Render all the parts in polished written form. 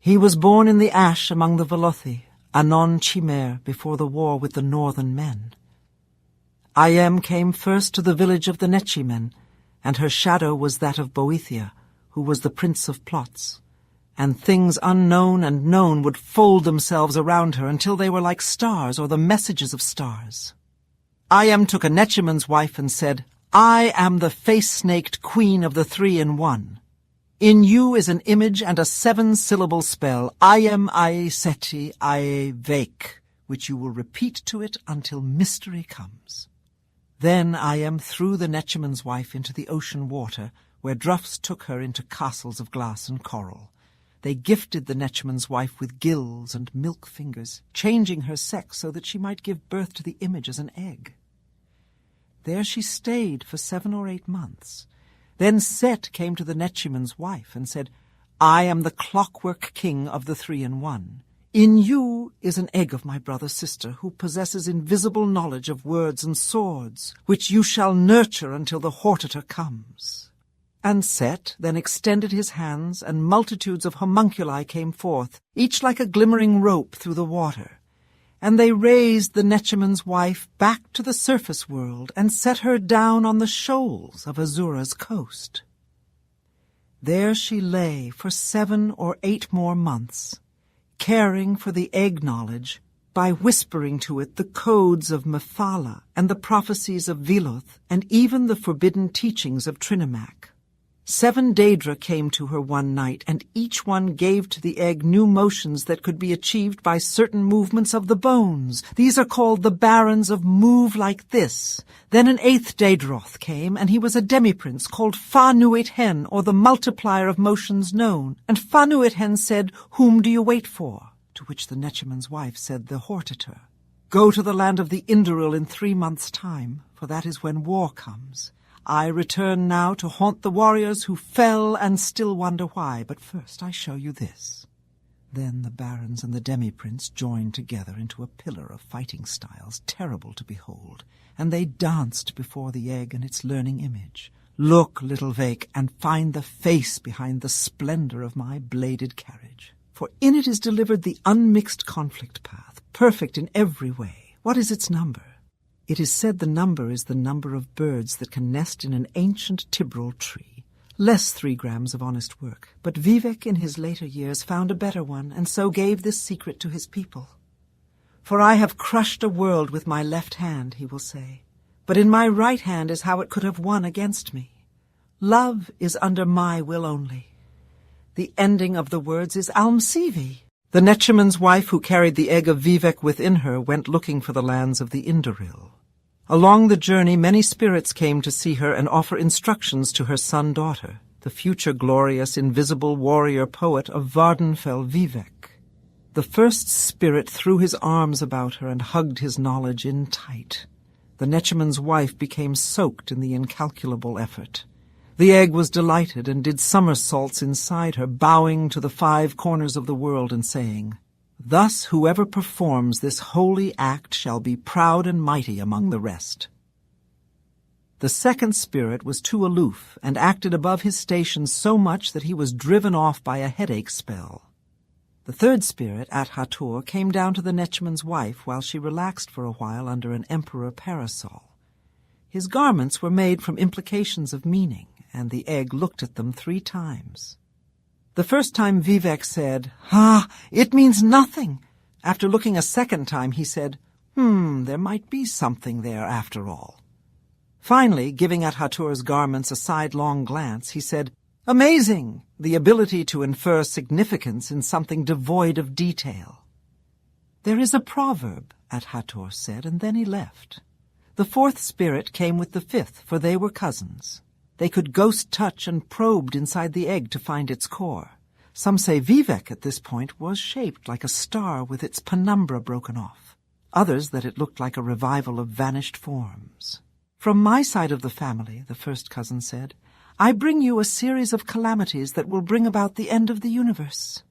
He was born in the ash among the Velothi, anon chimere, before the war with the northern men. Came first to the village of the Nechimen, and her shadow was that of Boethia, who was the prince of plots. And things unknown and known would fold themselves around her until they were like stars or the messages of stars. Took a Nechiman's wife and said, I am the face-snaked queen of the 3-in-1. In you is an image and a 7-syllable spell, Seti Vec, which you will repeat to it until mystery comes. Then threw the Nechiman's wife into the ocean water, where Druffs took her into castles of glass and coral. They gifted the Nechiman's wife with gills and milk fingers, changing her sex so that she might give birth to the image as an egg. There she stayed for 7 or 8 months. Then Set came to the Nechiman's wife and said, I am the clockwork king of the 3-in-1. In you is an egg of my brother's sister, who possesses invisible knowledge of words and swords, which you shall nurture until the hortator comes. And Set then extended his hands, and multitudes of homunculi came forth, each like a glimmering rope through the water. And they raised the Nechiman's wife back to the surface world, and set her down on the shoals of Azura's coast. There she lay for 7 or 8 more months, caring for the egg knowledge by whispering to it the codes of Mephala and the prophecies of Viloth and even the forbidden teachings of Trinimac. 7 Daedra came to her one night, and each one gave to the egg new motions that could be achieved by certain movements of the bones. These are called the barons of move like this. Then an 8th Daedroth came, and he was a demi-prince called Fa-Nuit-Hen, or the multiplier of motions known. And Fa-Nuit-Hen said, Whom do you wait for? To which the Nechiman's wife said, The hortator. Go to the land of the Indoril in 3 months' time, for that is when war comes. I return now to haunt the warriors who fell and still wonder why, but first I show you this. Then the barons and the demi-prince joined together into a pillar of fighting styles terrible to behold, and they danced before the egg and its learning image. Look, little Vec, and find the face behind the splendor of my bladed carriage. For in it is delivered the unmixed conflict path, perfect in every way. What is its number? It is said the number is the number of birds that can nest in an ancient Tibril tree. Less 3 grams of honest work. But Vivec in his later years found a better one, and so gave this secret to his people. For I have crushed a world with my left hand, he will say. But in my right hand is how it could have won against me. Love is under my will only. The ending of the words is Almsivi. The Nechiman's wife who carried the egg of Vivec within her went looking for the lands of the Indoril. Along the journey many spirits came to see her and offer instructions to her son-daughter, the future glorious invisible warrior poet of Vardenfell Vivec. The first spirit threw his arms about her and hugged his knowledge in tight. The Nechiman's wife became soaked in the incalculable effort. The egg was delighted and did somersaults inside her, bowing to the 5 corners of the world and saying, Thus whoever performs this holy act shall be proud and mighty among the rest. The second spirit was too aloof and acted above his station so much that he was driven off by a headache spell. The third spirit, At-Hator, came down to the Nechiman's wife while she relaxed for a while under an emperor parasol. His garments were made from implications of meaning, and the egg looked at them 3 times. The first time Vivec said, it means nothing. After looking a second time, he said, there might be something there after all. Finally, giving At-Hator's garments a sidelong glance, he said, Amazing! The ability to infer significance in something devoid of detail. There is a proverb, At-Hator said, and then he left. The 4th spirit came with the 5th, for they were cousins. They could ghost touch and probed inside the egg to find its core. Some say Vivec at this point was shaped like a star with its penumbra broken off. Others that it looked like a revival of vanished forms. From my side of the family, the first cousin said, I bring you a series of calamities that will bring about the end of the universe.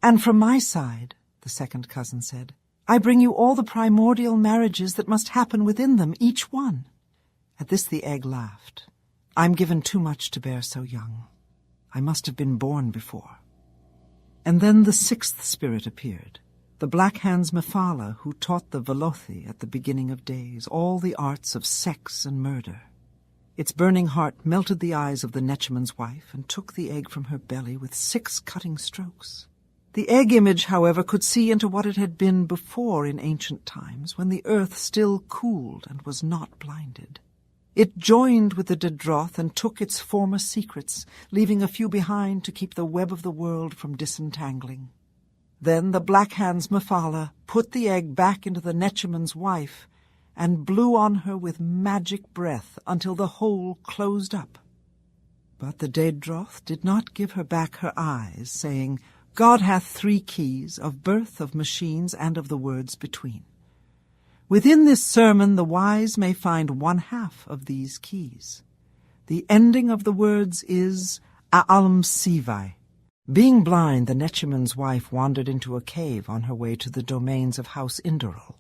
And from my side, the second cousin said, I bring you all the primordial marriages that must happen within them, each one. At this the egg laughed. I'm given too much to bear so young. I must have been born before. And then the sixth spirit appeared, the Black Hand's Mephala, who taught the Velothi at the beginning of days all the arts of sex and murder. Its burning heart melted the eyes of the Netchman's wife and took the egg from her belly with 6 cutting strokes. The egg image, however, could see into what it had been before in ancient times, when the earth still cooled and was not blinded. It joined with the Dedroth and took its former secrets, leaving a few behind to keep the web of the world from disentangling. Then the Black Hand's Mephala put the egg back into the Netchman's wife and blew on her with magic breath until the hole closed up. But the Dedroth did not give her back her eyes, saying, God hath 3 keys, of birth, of machines, and of the words between. Within this sermon the wise may find 1/2 of these keys. The ending of the words is A'alm Sivai. Being blind, the Netchman's wife wandered into a cave on her way to the domains of House Indoril.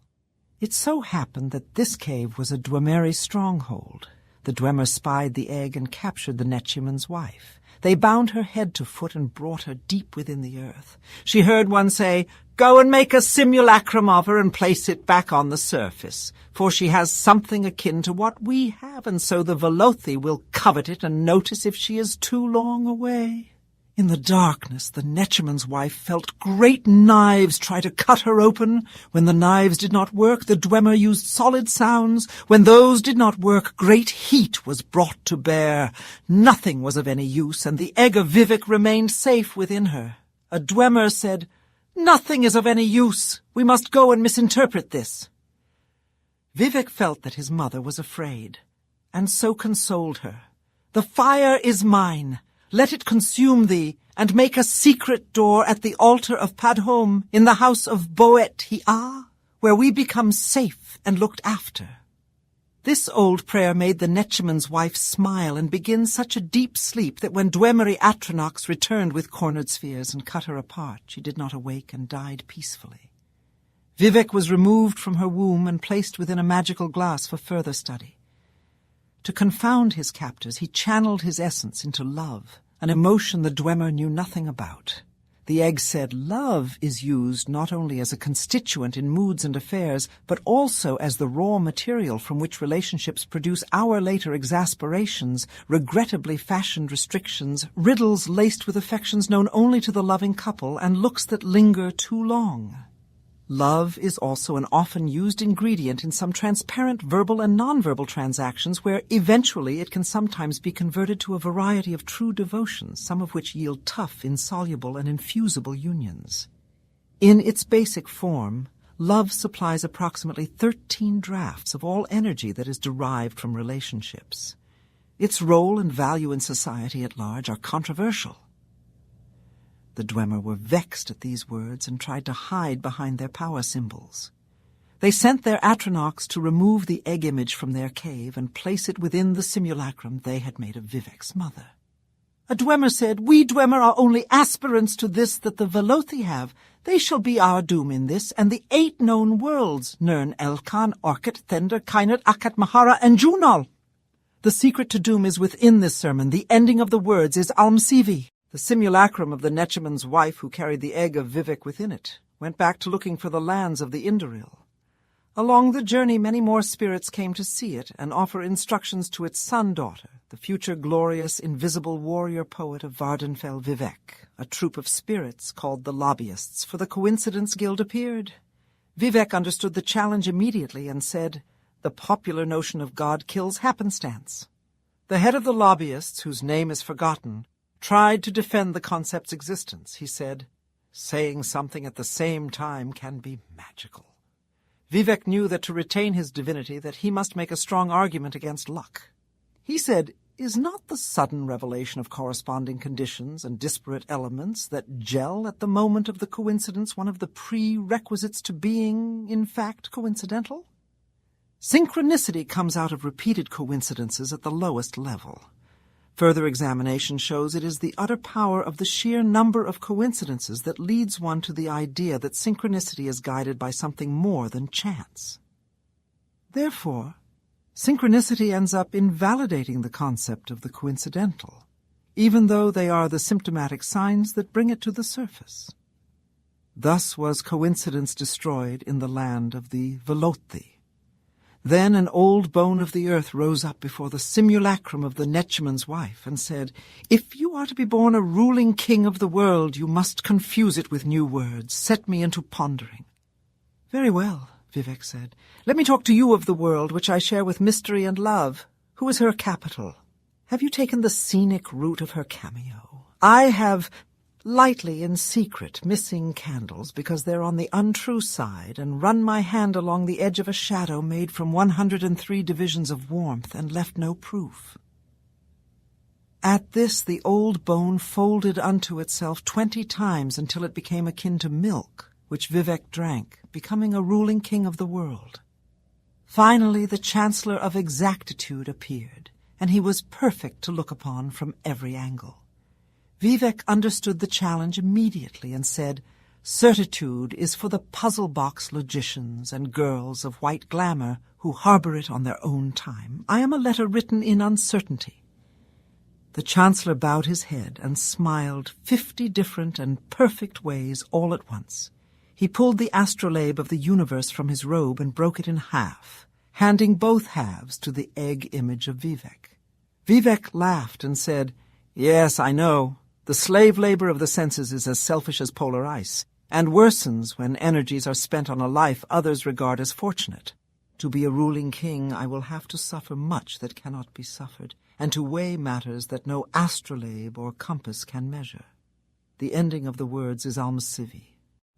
It so happened that this cave was a Dwemeri stronghold. The Dwemer spied the egg and captured the Netchman's wife. They bound her head to foot and brought her deep within the earth. She heard one say, Go and make a simulacrum of her and place it back on the surface, for she has something akin to what we have, and so the Velothi will covet it and notice if she is too long away. In the darkness, the Netchman's wife felt great knives try to cut her open. When the knives did not work, the Dwemer used solid sounds. When those did not work, great heat was brought to bear. Nothing was of any use, and the egg of Vivec remained safe within her. A Dwemer said, Nothing is of any use. We must go and misinterpret this. Vivec felt that his mother was afraid, and so consoled her. The fire is mine. Let it consume thee, and make a secret door at the altar of Padhom, in the house of Boet Hi'ah, where we become safe and looked after. This old prayer made the Netchman's wife smile and begin such a deep sleep that when Dwemeri Atronox returned with cornered spheres and cut her apart, she did not awake and died peacefully. Vivec was removed from her womb and placed within a magical glass for further study. To confound his captors, he channeled his essence into love, an emotion the Dwemer knew nothing about. The egg said love is used not only as a constituent in moods and affairs, but also as the raw material from which relationships produce our later exasperations, regrettably fashioned restrictions, riddles laced with affections known only to the loving couple, and looks that linger too long. Love is also an often used ingredient in some transparent verbal and nonverbal transactions where eventually it can sometimes be converted to a variety of true devotions, some of which yield tough, insoluble, and infusible unions. In its basic form, love supplies approximately 13 drafts of all energy that is derived from relationships. Its role and value in society at large are controversial. The Dwemer were vexed at these words and tried to hide behind their power symbols. They sent their Atronox to remove the egg image from their cave and place it within the simulacrum they had made of Vivec's mother. A Dwemer said, We Dwemer are only aspirants to this that the Velothi have. They shall be our doom in this, and the 8 known worlds, Nern, Elkan, Orket, Thender, Kainet, Akat, Mahara, and Junal. The secret to doom is within this sermon. The ending of the words is Almsivi. The simulacrum of the Netchman's wife, who carried the egg of Vivec within it, went back to looking for the lands of the Indoril. Along the journey many more spirits came to see it and offer instructions to its son-daughter, the future glorious, invisible warrior poet of Vardenfell Vivec. A troop of spirits called the Lobbyists, for the Coincidence Guild appeared. Vivec understood the challenge immediately and said, The popular notion of God kills happenstance. The head of the Lobbyists, whose name is forgotten, tried to defend the concept's existence. He said, Saying something at the same time can be magical. Vivec knew that to retain his divinity that he must make a strong argument against luck. He said, Is not the sudden revelation of corresponding conditions and disparate elements that gel at the moment of the coincidence one of the prerequisites to being, in fact, coincidental? Synchronicity comes out of repeated coincidences at the lowest level. Further examination shows it is the utter power of the sheer number of coincidences that leads one to the idea that synchronicity is guided by something more than chance. Therefore, synchronicity ends up invalidating the concept of the coincidental. even though they are the symptomatic signs that bring it to the surface. Thus was coincidence destroyed in the land of the Velothi. Then an old bone of the earth rose up before the simulacrum of the Netchman's wife and said, "If you are to be born a ruling king of the world, you must confuse it with new words, set me into pondering." "Very well," Vivec said. "Let me talk to you of the world which I share with mystery and love. Who is her capital? Have you taken the scenic route of her cameo? I have, lightly in secret, missing candles because they're on the untrue side, and run my hand along the edge of a shadow made from 103 divisions of warmth and left no proof." At this the old bone folded unto itself 20 times until it became akin to milk, which Vivec drank, becoming a ruling king of the world. Finally the Chancellor of Exactitude appeared, and he was perfect to look upon from every angle. Vivec understood the challenge immediately and said, "Certitude is for the puzzle-box logicians and girls of white glamour who harbor it on their own time. I am a letter written in uncertainty." The Chancellor bowed his head and smiled 50 different and perfect ways all at once. He pulled the astrolabe of the universe from his robe and broke it in half, handing both halves to the egg image of Vivec. Vivec laughed and said, "Yes, I know. The slave labor of the senses is as selfish as polar ice, and worsens when energies are spent on a life others regard as fortunate. To be a ruling king, I will have to suffer much that cannot be suffered, and to weigh matters that no astrolabe or compass can measure." The ending of the words is Almsivi.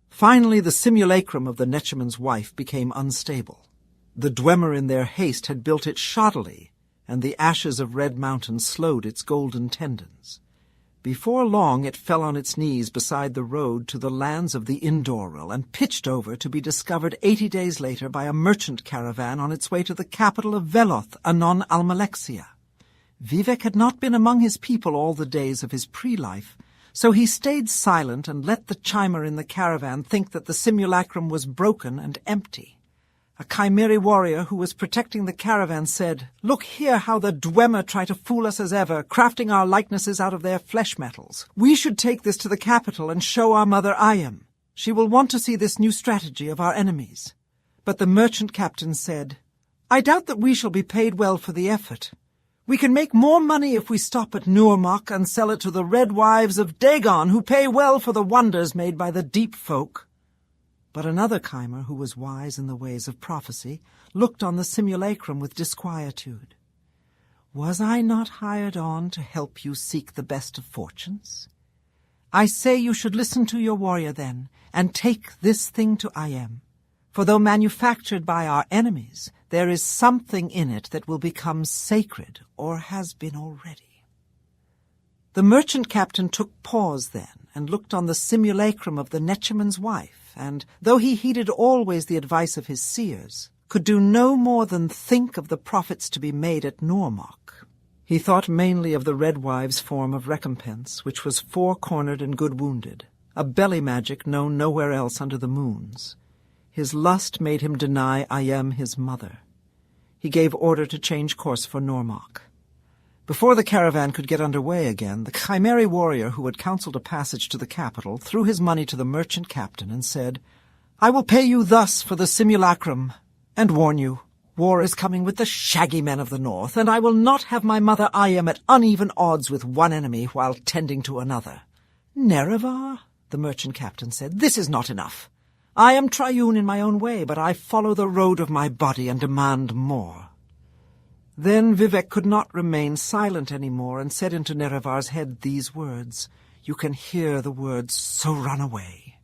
Finally, the simulacrum of the Netchman's wife became unstable. The Dwemer in their haste had built it shoddily, and the ashes of Red Mountain slowed its golden tendons. Before long it fell on its knees beside the road to the lands of the Indoril and pitched over to be discovered 80 days later by a merchant caravan on its way to the capital of Veloth, anon Almalexia. Vivec had not been among his people all the days of his pre-life, so he stayed silent and let the chimer in the caravan think that the simulacrum was broken and empty. A Chimeri warrior who was protecting the caravan said, "Look here how the Dwemer try to fool us as ever, crafting our likenesses out of their flesh metals. We should take this to the capital and show our mother Ayam. She will want to see this new strategy of our enemies." But the merchant captain said, "I doubt that we shall be paid well for the effort. We can make more money if we stop at Nurmak and sell it to the red wives of Dagon, who pay well for the wonders made by the deep folk." But another chimer, who was wise in the ways of prophecy, looked on the simulacrum with disquietude. "Was I not hired on to help you seek the best of fortunes? I say you should listen to your warrior then, and take this thing to Ayem. For though manufactured by our enemies, there is something in it that will become sacred, or has been already." The merchant captain took pause then, and looked on the simulacrum of the Netchman's wife, and, though he heeded always the advice of his seers, could do no more than think of the profits to be made at Nurmak. He thought mainly of the red wives' form of recompense, which was 4-cornered and good-wounded, a belly magic known nowhere else under the moons. His lust made him deny Ayem his mother. He gave order to change course for Nurmak. Before the caravan could get under way again, the Chimeri warrior who had counseled a passage to the capital threw his money to the merchant captain and said, "I will pay you thus for the simulacrum, and warn you, war is coming with the shaggy men of the north, and I will not have my mother Ayem at uneven odds with one enemy while tending to another." "Nerevar," the merchant captain said, "this is not enough. I am triune in my own way, but I follow the road of my body and demand more." Then Vivec could not remain silent any more, and said into Nerevar's head these words. You can hear the words, so run away.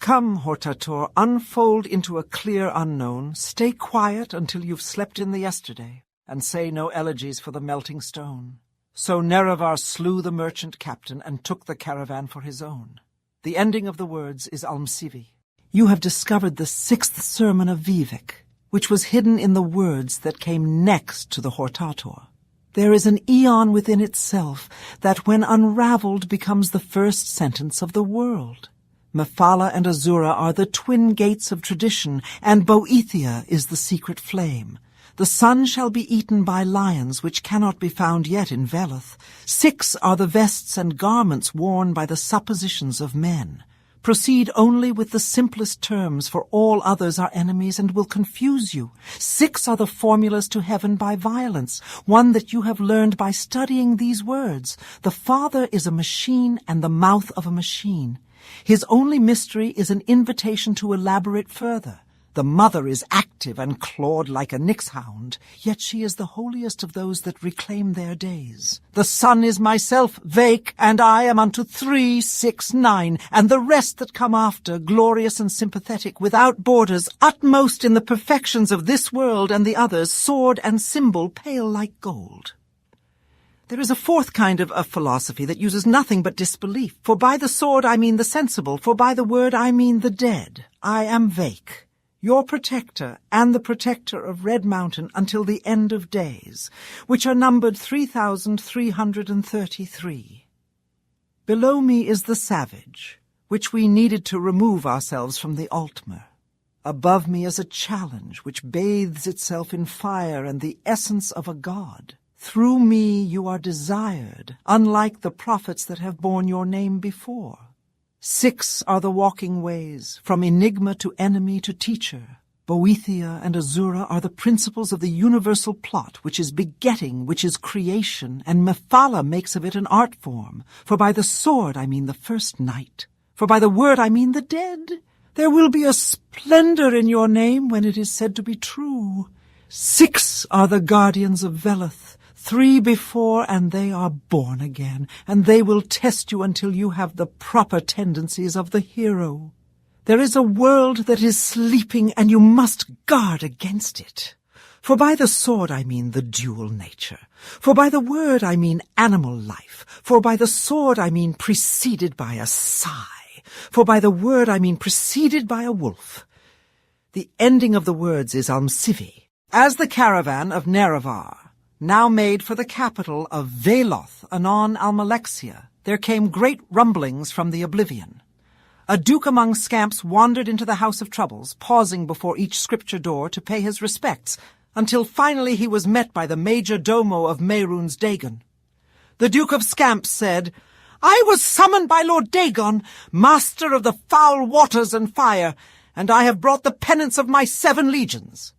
"Come, Hortator, unfold into a clear unknown. Stay quiet until you've slept in the yesterday, and say no elegies for the melting stone." So Nerevar slew the merchant captain and took the caravan for his own. The ending of the words is Almsivi. You have discovered the 6th sermon of Vivec, which was hidden in the words that came next to the Hortator. There is an eon within itself that, when unraveled, becomes the first sentence of the world. Mephala and Azura are the twin gates of tradition, and Boethia is the secret flame. The sun shall be eaten by lions, which cannot be found yet in Veloth. 6 are the vests and garments worn by the suppositions of men. Proceed only with the simplest terms, for all others are enemies and will confuse you. 6 are the formulas to heaven by violence, one that you have learned by studying these words. The Father is a machine and the mouth of a machine. His only mystery is an invitation to elaborate further. The Mother is active and clawed like a nixhound, yet she is the holiest of those that reclaim their days. The Son is myself, Vec, and I am unto 3, 6, 9, and the rest that come after, glorious and sympathetic, without borders, utmost in the perfections of this world and the others, sword and symbol pale like gold. There is a 4th kind of philosophy that uses nothing but disbelief. For by the sword I mean the sensible, for by the word I mean the dead. I am Vec, your protector and the protector of Red Mountain until the end of days, which are numbered 3,333. Below me is the savage, which we needed to remove ourselves from the Altmer. Above me is a challenge which bathes itself in fire and the essence of a god. Through me you are desired, unlike the prophets that have borne your name before. 6 are the walking ways, from enigma to enemy to teacher. Boethia and Azura are the principles of the universal plot, which is begetting, which is creation, and Mephala makes of it an art form. For by the sword I mean the first night, for by the word I mean the dead. There will be a splendor in your name when it is said to be true. 6 are the guardians of Veloth, 3 before, and they are born again, and they will test you until you have the proper tendencies of the hero. There is a world that is sleeping, and you must guard against it. For by the sword I mean the dual nature. For by the word I mean animal life. For by the sword I mean preceded by a sigh. For by the word I mean preceded by a wolf. The ending of the words is Almsivi. As the caravan of Nerevar now made for the capital of Veloth, anon Almalexia, there came great rumblings from the oblivion. A duke among scamps wandered into the House of Troubles, pausing before each scripture door to pay his respects, until finally he was met by the major domo of Mehrunes Dagon. The Duke of Scamps said, "I was summoned by Lord Dagon, master of the foul waters and fire, and I have brought the penance of my 7 legions."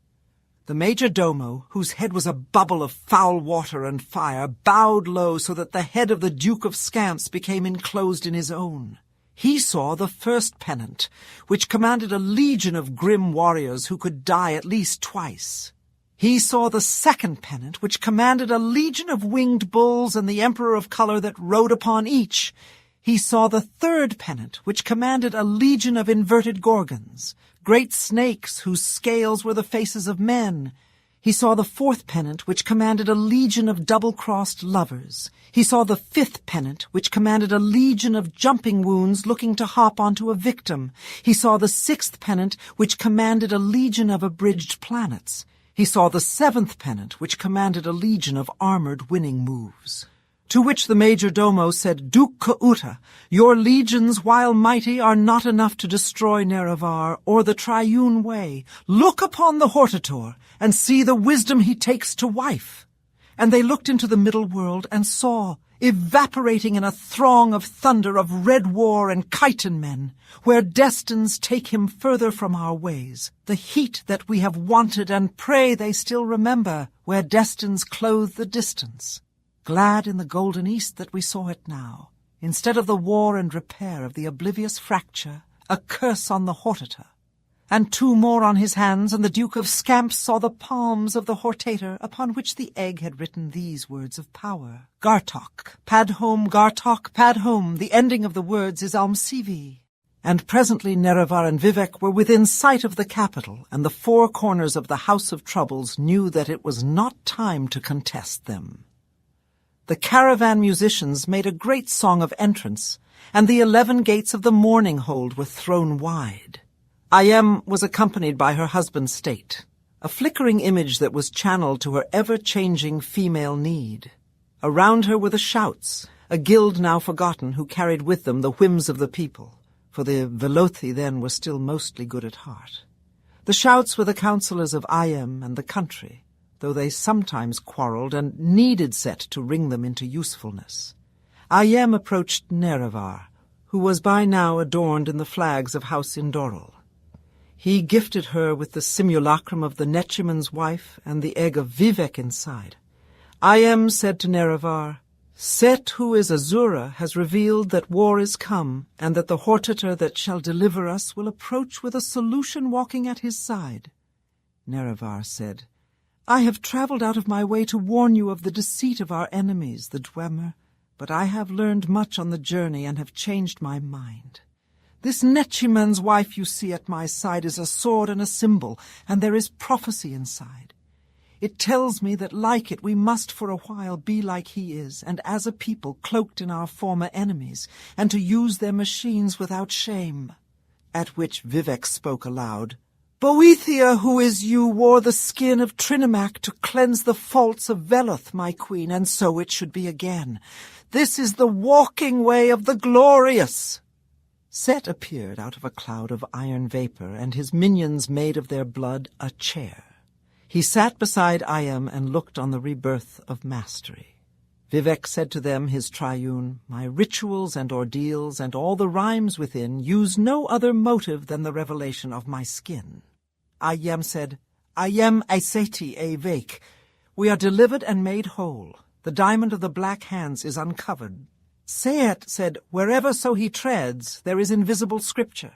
The major domo, whose head was a bubble of foul water and fire, bowed low so that the head of the Duke of Scamps became enclosed in his own. He saw the first pennant, which commanded a legion of grim warriors who could die at least twice. He saw the second pennant, which commanded a legion of winged bulls and the Emperor of Color that rode upon each. He saw the third pennant, which commanded a legion of inverted gorgons, great snakes whose scales were the faces of men. He saw the 4th pennant, which commanded a legion of double-crossed lovers. He saw the 5th pennant, which commanded a legion of jumping wounds looking to hop onto a victim. He saw the 6th pennant, which commanded a legion of abridged planets. He saw the 7th pennant, which commanded a legion of armored winning moves. To which the major domo said, "Duke Ka'uta, your legions, while mighty, are not enough to destroy Nerevar or the Triune Way. Look upon the Hortator, and see the wisdom he takes to wife." And they looked into the middle world and saw, evaporating in a throng of thunder of red war and chitin men, where destines take him further from our ways, the heat that we have wanted and pray they still remember, where destines clothe the distance. Glad in the golden east that we saw it now, instead of the war and repair of the oblivious fracture, a curse on the Hortator. And 2 more on his hands, and the Duke of Scamps saw the palms of the Hortator, upon which the egg had written these words of power. Gartok, Padhome, Gartok, Padhome, the ending of the words is Almsivi. And presently Nerevar and Vivec were within sight of the capital, and the 4 corners of the House of Troubles knew that it was not time to contest them. The caravan musicians made a great song of entrance, and the 11 gates of the mourning hold were thrown wide. Ayem was accompanied by her husband's state, a flickering image that was channeled to her ever-changing female need. Around her were the shouts, a guild now forgotten who carried with them the whims of the people, for the Velothi then were still mostly good at heart. The shouts were the counsellors of Ayem and the country, though they sometimes quarrelled and needed Set to wring them into usefulness. Ayem approached Nerevar, who was by now adorned in the flags of House Indoril. He gifted her with the simulacrum of the Netchiman's wife and the egg of Vivec inside. Ayem said to Nerevar, "Set, who is Azura, has revealed that war is come, and that the Hortator that shall deliver us will approach with a solution walking at his side." Nerevar said, "I have travelled out of my way to warn you of the deceit of our enemies, the Dwemer, but I have learned much on the journey and have changed my mind. This Netchiman's wife you see at my side is a sword and a symbol, and there is prophecy inside. It tells me that like it we must for a while be like he is, and as a people cloaked in our former enemies, and to use their machines without shame." At which Vivec spoke aloud, "Boethia, who is you, wore the skin of Trinimac to cleanse the faults of Veloth, my queen, and so it should be again. This is the walking way of the glorious." Set appeared out of a cloud of iron vapor, and his minions made of their blood a chair. He sat beside Ayem and looked on the rebirth of mastery. Vivec said to them, his triune, "My rituals and ordeals and all the rhymes within use no other motive than the revelation of my skin." Ayem said, "Ayem Aeseti e Vec. We are delivered and made whole. The diamond of the black hands is uncovered." Seet said, "Wherever so he treads, there is invisible scripture."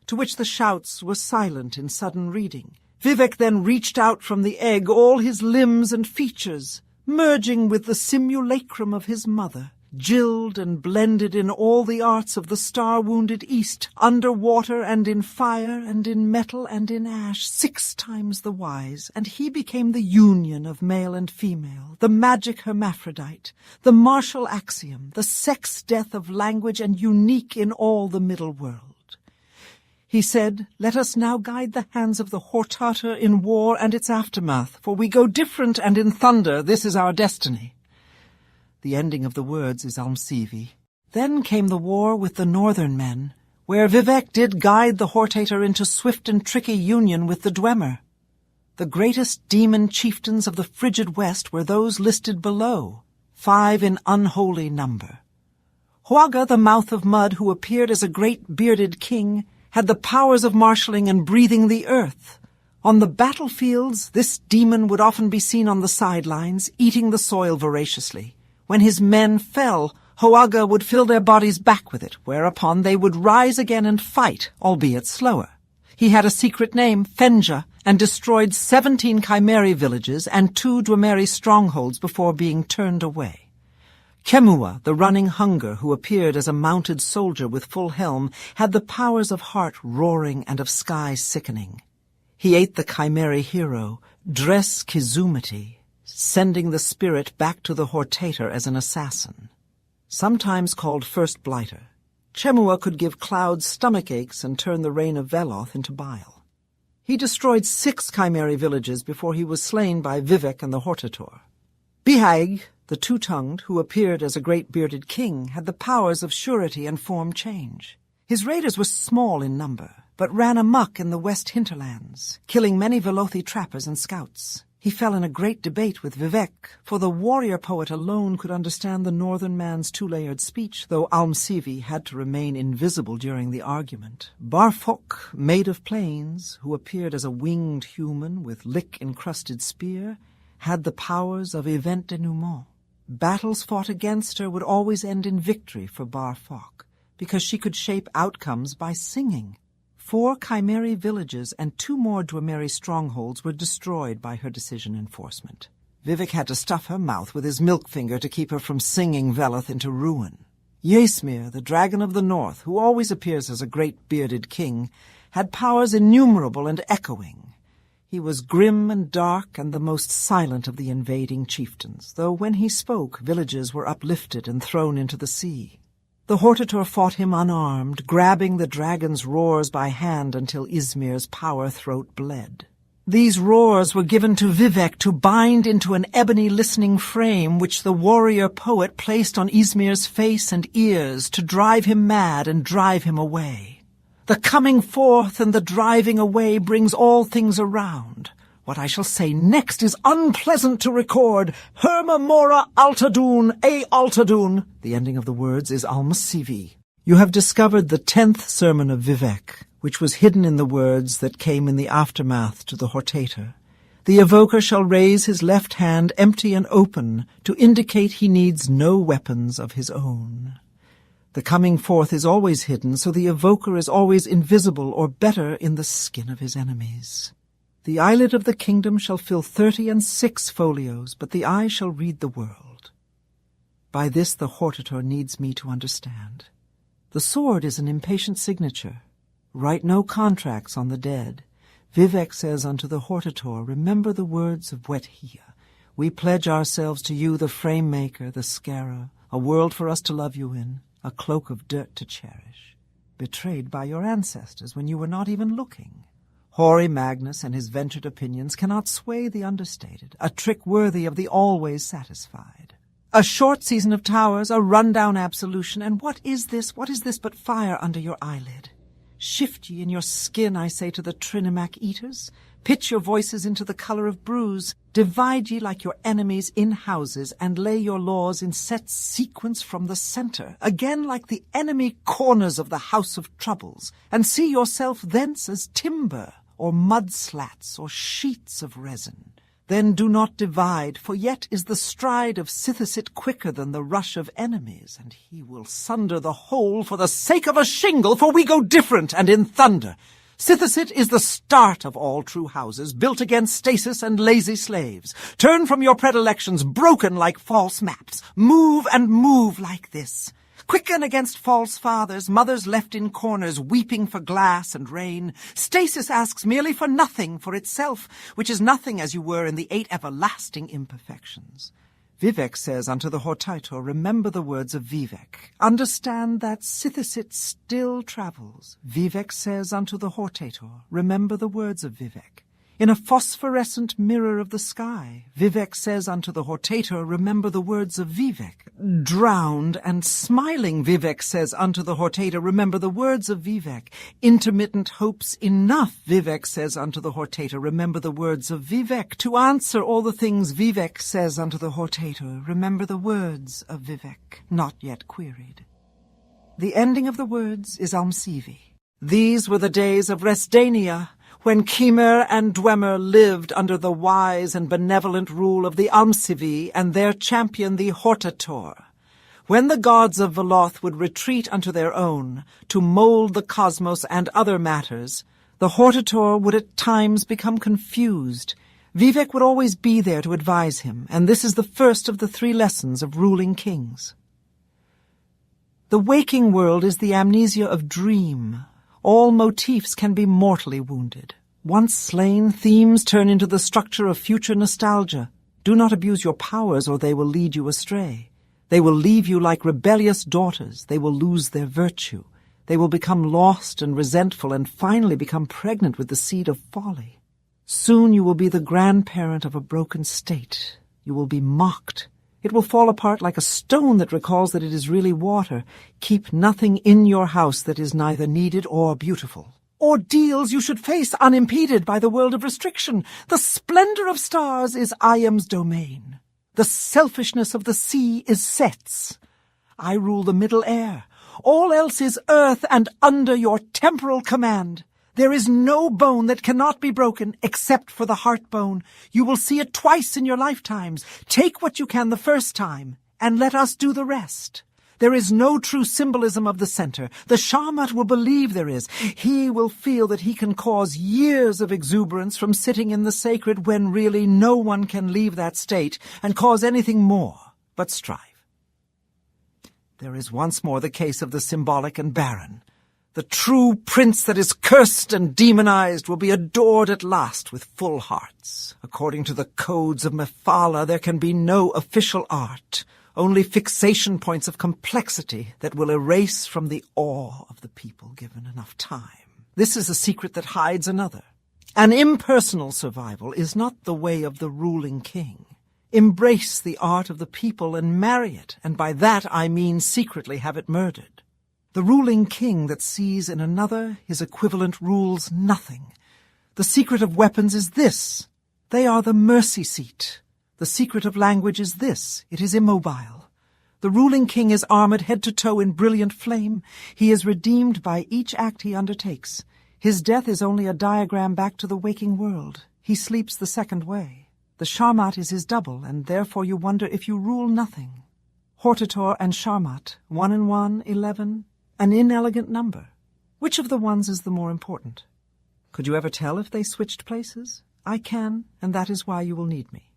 To which the shouts were silent in sudden reading. Vivec then reached out from the egg all his limbs and features, merging with the simulacrum of his mother, gilled and blended in all the arts of the star-wounded East, under water and in fire and in metal and in ash, 6 times the wise, and he became the union of male and female, the magic hermaphrodite, the martial axiom, the sex-death of language, and unique in all the middle world. He said, "Let us now guide the hands of the Hortator in war and its aftermath, for we go different, and in thunder this is our destiny." The ending of the words is Almsivi. Then came the war with the northern men, where Vivec did guide the Hortator into swift and tricky union with the Dwemer. The greatest demon chieftains of the frigid west were those listed below, 5 in unholy number. Huaga, the mouth of mud, who appeared as a great bearded king, had the powers of marshalling and breathing the earth. On the battlefields, this demon would often be seen on the sidelines, eating the soil voraciously. When his men fell, Huaga would fill their bodies back with it, whereupon they would rise again and fight, albeit slower. He had a secret name, Fenja, and destroyed 17 Chimeri villages and 2 Dwemeri strongholds before being turned away. Kemua, the running hunger, who appeared as a mounted soldier with full helm, had the powers of heart roaring and of sky sickening. He ate the Chimeri hero, Dres Kizumati, sending the spirit back to the Hortator as an assassin. Sometimes called First Blighter, Chemua could give clouds stomach aches and turn the rain of Veloth into bile. He destroyed 6 Chimeri villages before he was slain by Vivec and the Hortator. Bihaig, the two-tongued, who appeared as a great bearded king, had the powers of surety and form change. His raiders were small in number, but ran amok in the west hinterlands, killing many Velothi trappers and scouts. He fell in a great debate with Vivec, for the warrior poet alone could understand the northern man's 2-layered speech, though Almsivi had to remain invisible during the argument. Barfok, maid of plains, who appeared as a winged human with lick-encrusted spear, had the powers of event denouement. Battles fought against her would always end in victory for Barfok, because she could shape outcomes by singing. 4 Chimeri villages and 2 more Dwemeri strongholds were destroyed by her decision enforcement. Vivec had to stuff her mouth with his milk finger to keep her from singing Veloth into ruin. Ysmir, the dragon of the north, who always appears as a great bearded king, had powers innumerable and echoing. He was grim and dark and the most silent of the invading chieftains, though when he spoke, villages were uplifted and thrown into the sea. The Hortator fought him unarmed, grabbing the dragon's roars by hand until Ysmir's power throat bled. These roars were given to Vivec to bind into an ebony listening frame which the warrior poet placed on Ysmir's face and ears to drive him mad and drive him away. The coming forth and the driving away brings all things around. What I shall say next is unpleasant to record. Herma mora altadun e altadun. The ending of the words is almasivi. You have discovered the 10th sermon of Vivec, which was hidden in the words that came in the aftermath to the hortator. The evoker shall raise his left hand empty and open to indicate he needs no weapons of his own. The coming forth is always hidden, so the evoker is always invisible, or better, in the skin of his enemies. The eyelid of the kingdom shall fill 36 folios, but the eye shall read the world. By this the hortator needs me to understand. The sword is an impatient signature. Write no contracts on the dead. Vivec says unto the hortator, remember the words of Wethia. We pledge ourselves to you, the frame-maker, the scarer, a world for us to love you in, a cloak of dirt to cherish, betrayed by your ancestors when you were not even looking. Hoary Magnus and his ventured opinions cannot sway the understated, a trick worthy of the always satisfied. A short season of towers, a run-down absolution, and what is this but fire under your eyelid? Shift ye in your skin, I say to the Trinimac eaters. Pitch your voices into the colour of bruise. Divide ye like your enemies in houses, and lay your laws in set sequence from the centre, again like the enemy corners of the house of troubles, and see yourself thence as timber, or mud slats, or sheets of resin. Then do not divide, for yet is the stride of Sithisit quicker than the rush of enemies, and he will sunder the whole for the sake of a shingle, for we go different and in thunder. Sithisit is the start of all true houses, built against stasis and lazy slaves. Turn from your predilections, broken like false maps. Move and move like this. Quicken against false fathers, mothers left in corners, weeping for glass and rain. Stasis asks merely for nothing for itself, which is nothing as you were in the 8 everlasting imperfections. Vivec says unto the hortator, remember the words of Vivec. Understand that Sithisit still travels. Vivec says unto the hortator, remember the words of Vivec. In a phosphorescent mirror of the sky, Vivec says unto the hortator, remember the words of Vivec. Drowned and smiling, Vivec says unto the hortator, remember the words of Vivec. Intermittent hopes enough, Vivec says unto the hortator, remember the words of Vivec. To answer all the things Vivec says unto the hortator, remember the words of Vivec, not yet queried. The ending of the words is Almsivi. These were the days of Resdania, when Kymer and Dwemer lived under the wise and benevolent rule of the Almsivi and their champion the Hortator. When the gods of Veloth would retreat unto their own, to mould the cosmos and other matters, the Hortator would at times become confused. Vivec would always be there to advise him, and this is the first of the 3 lessons of ruling kings. The waking world is the amnesia of dream. All motifs can be mortally wounded. Once slain, themes turn into the structure of future nostalgia. Do not abuse your powers, or they will lead you astray. They will leave you like rebellious daughters. They will lose their virtue. They will become lost and resentful, and finally become pregnant with the seed of folly. Soon you will be the grandparent of a broken state. You will be mocked. It will fall apart like a stone that recalls that it is really water. Keep nothing in your house that is neither needed or beautiful. Ordeals you should face unimpeded by the world of restriction. The splendor of stars is Ayam's domain. The selfishness of the sea is Set's. I rule the middle air. All else is earth and under your temporal command. There is no bone that cannot be broken except for the heart bone. You will see it twice in your lifetimes. Take what you can the first time, and let us do the rest. There is no true symbolism of the center. The Shamat will believe there is. He will feel that he can cause years of exuberance from sitting in the sacred when really no one can leave that state and cause anything more but strife. There is once more the case of the symbolic and barren. The true prince that is cursed and demonized will be adored at last with full hearts. According to the codes of Mephala, there can be no official art, only fixation points of complexity that will erase from the awe of the people given enough time. This is a secret that hides another. An impersonal survival is not the way of the ruling king. Embrace the art of the people and marry it, and by that I mean secretly have it murdered. The ruling king that sees in another his equivalent rules nothing. The secret of weapons is this: They are the mercy seat. The secret of language is this: it is immobile. The ruling king is armored head to toe in brilliant flame. He is redeemed by each act he undertakes. His death is only a diagram back to the waking world. He sleeps the second way. The Sharmat is his double, and therefore you wonder if you rule nothing. Hortator and Sharmat, 1 and 1, 11, an inelegant number. Which of the ones is the more important? Could you ever tell if they switched places? I can, and that is why you will need me.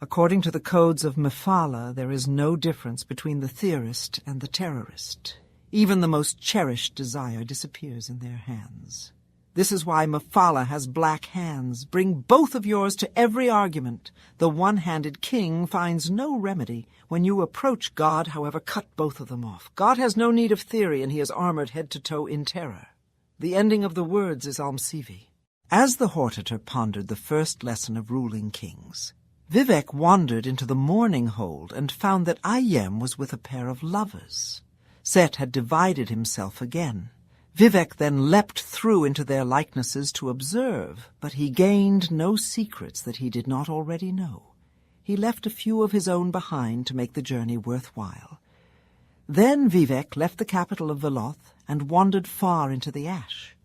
According to the codes of Mephala, there is no difference between the theorist and the terrorist. Even the most cherished desire disappears in their hands. This is why Mephala has black hands. Bring both of yours to every argument. The one-handed king finds no remedy. When you approach God, however, cut both of them off. God has no need of theory, and he is armored head to toe in terror. The ending of the words is Almsivi. As the Hortator pondered the first lesson of ruling kings, Vivec wandered into the mourning hold and found that Ayem was with a pair of lovers. Set had divided himself again. Vivec then leapt through into their likenesses to observe, but he gained no secrets that he did not already know. He left a few of his own behind to make the journey worthwhile. Then Vivec left the capital of Veloth and wandered far into the ash.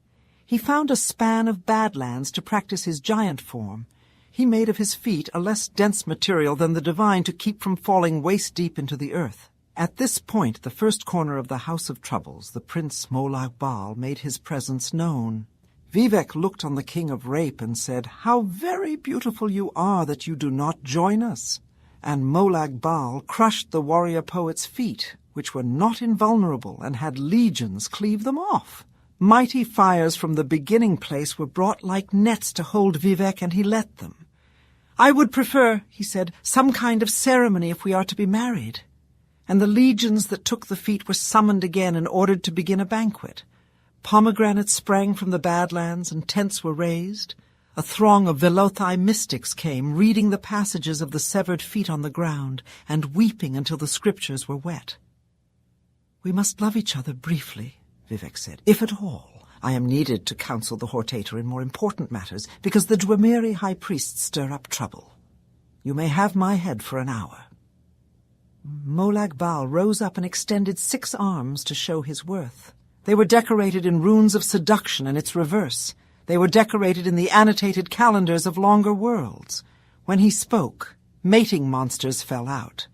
He found a span of badlands to practice his giant form. He made of his feet a less dense material than the divine to keep from falling waist-deep into the earth. At this point, the first corner of the House of Troubles, the Prince Molag Bal, made his presence known. Vivec looked on the King of Rape and said, "How very beautiful you are that you do not join us." And Molag Bal crushed the warrior poet's feet, which were not invulnerable, and had legions cleave them off. Mighty fires from the beginning place were brought like nets to hold Vivec, and he let them. "I would prefer," he said, "some kind of ceremony if we are to be married." And the legions that took the feet were summoned again and ordered to begin a banquet. Pomegranates sprang from the badlands, and tents were raised. A throng of Velothi mystics came, reading the passages of the severed feet on the ground, and weeping until the scriptures were wet. "We must love each other briefly," Vivec said, "if at all. I am needed to counsel the Hortator in more important matters, because the Dwemeri high priests stir up trouble. You may have my head for an hour." Molag Bal rose up and extended 6 arms to show his worth. They were decorated in runes of seduction and its reverse. They were decorated in the annotated calendars of longer worlds. When he spoke, mating monsters fell out.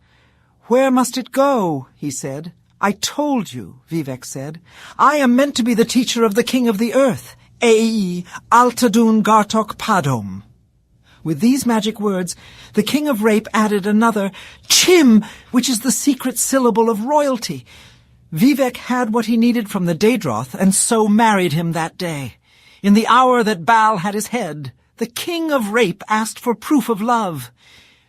"Where must it go?" he said. "I told you," Vivec said. "I am meant to be the teacher of the King of the Earth, Ei Altadun Gartok Padom." With these magic words, the King of Rape added another, "Chim," which is the secret syllable of royalty. Vivec had what he needed from the Daedroth, and so married him that day. In the hour that Baal had his head, the King of Rape asked for proof of love.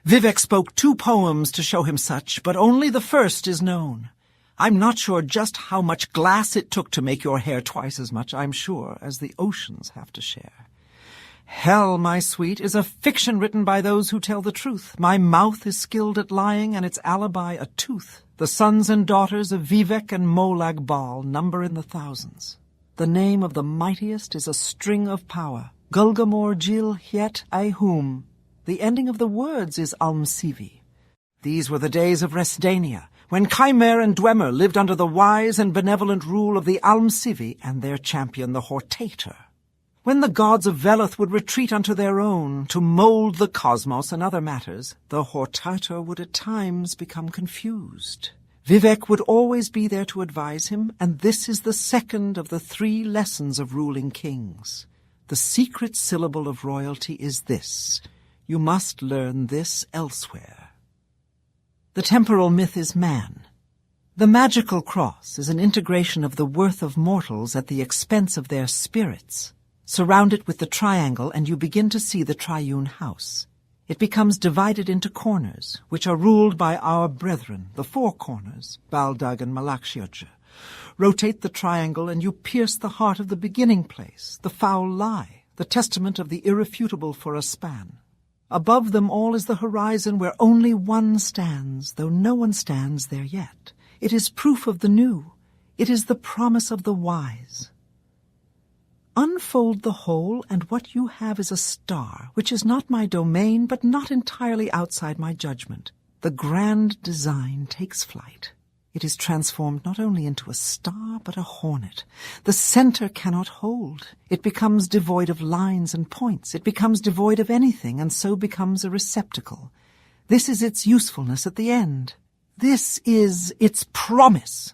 Vivec spoke 2 poems to show him such, but only the first is known. I'm not sure just how much glass it took to make your hair twice as much, I'm sure, as the oceans have to share. Hell, my sweet, is a fiction written by those who tell the truth. My mouth is skilled at lying, and its alibi a tooth. The sons and daughters of Vivec and Molag Bal number in the thousands. The name of the mightiest is a string of power. Gulgamor Jil Hiet Ahum. The ending of the words is Almsivi. These were the days of Resdania, when Chimere and Dwemer lived under the wise and benevolent rule of the Almsivi and their champion, the Hortator. When the gods of Veloth would retreat unto their own, to mould the cosmos and other matters, the Hortator would at times become confused. Vivec would always be there to advise him, and this is the second of the 3 lessons of ruling kings. The secret syllable of royalty is this: you must learn this elsewhere. The temporal myth is man. The magical cross is an integration of the worth of mortals at the expense of their spirits. Surround it with the triangle, and you begin to see the triune house. It becomes divided into corners, which are ruled by our brethren, the 4 corners, Baldag and Malakshioja. Rotate the triangle, and you pierce the heart of the beginning place, the foul lie, the testament of the irrefutable for a span. Above them all is the horizon where only one stands, though no one stands there yet. It is proof of the new. It is the promise of the wise. Unfold the whole, and what you have is a star, which is not my domain, but not entirely outside my judgment. The grand design takes flight. It is transformed not only into a star, but a hornet. The center cannot hold. It becomes devoid of lines and points. It becomes devoid of anything, and so becomes a receptacle. This is its usefulness at the end. This is its promise.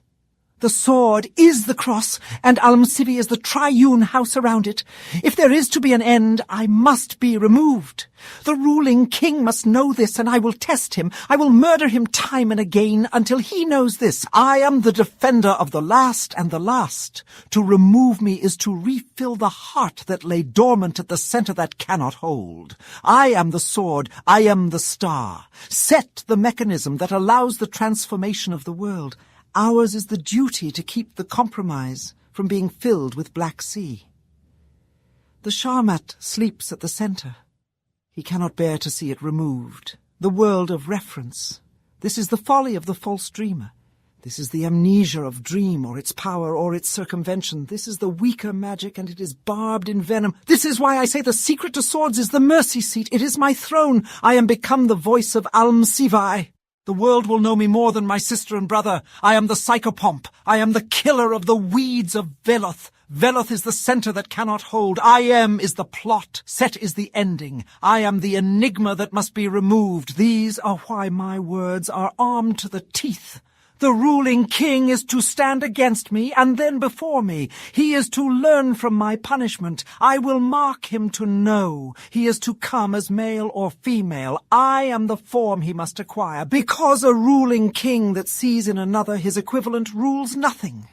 The sword is the cross, and Almsivi is the triune house around it. If there is to be an end, I must be removed. The ruling king must know this, and I will test him. I will murder him time and again until he knows this. I am the defender of the last and the last. To remove me is to refill the heart that lay dormant at the center that cannot hold. I am the sword. I am the star. Set the mechanism that allows the transformation of the world. Ours is the duty to keep the compromise from being filled with Black Sea. The Sharmat sleeps at the center. He cannot bear to see it removed. The world of reference. This is the folly of the false dreamer. This is the amnesia of dream, or its power, or its circumvention. This is the weaker magic, and it is barbed in venom. This is why I say the secret to swords is the mercy seat. It is my throne. I am become the voice of Almsivai. The world will know me more than my sister and brother. I am the psychopomp. I am the killer of the weeds of Veloth. Veloth is the center that cannot hold. I am is the plot. Set is the ending. I am the enigma that must be removed. These are why my words are armed to the teeth. The ruling king is to stand against me and then before me. He is to learn from my punishment. I will mark him to know. He is to come as male or female. I am the form he must acquire, because a ruling king that sees in another his equivalent rules nothing.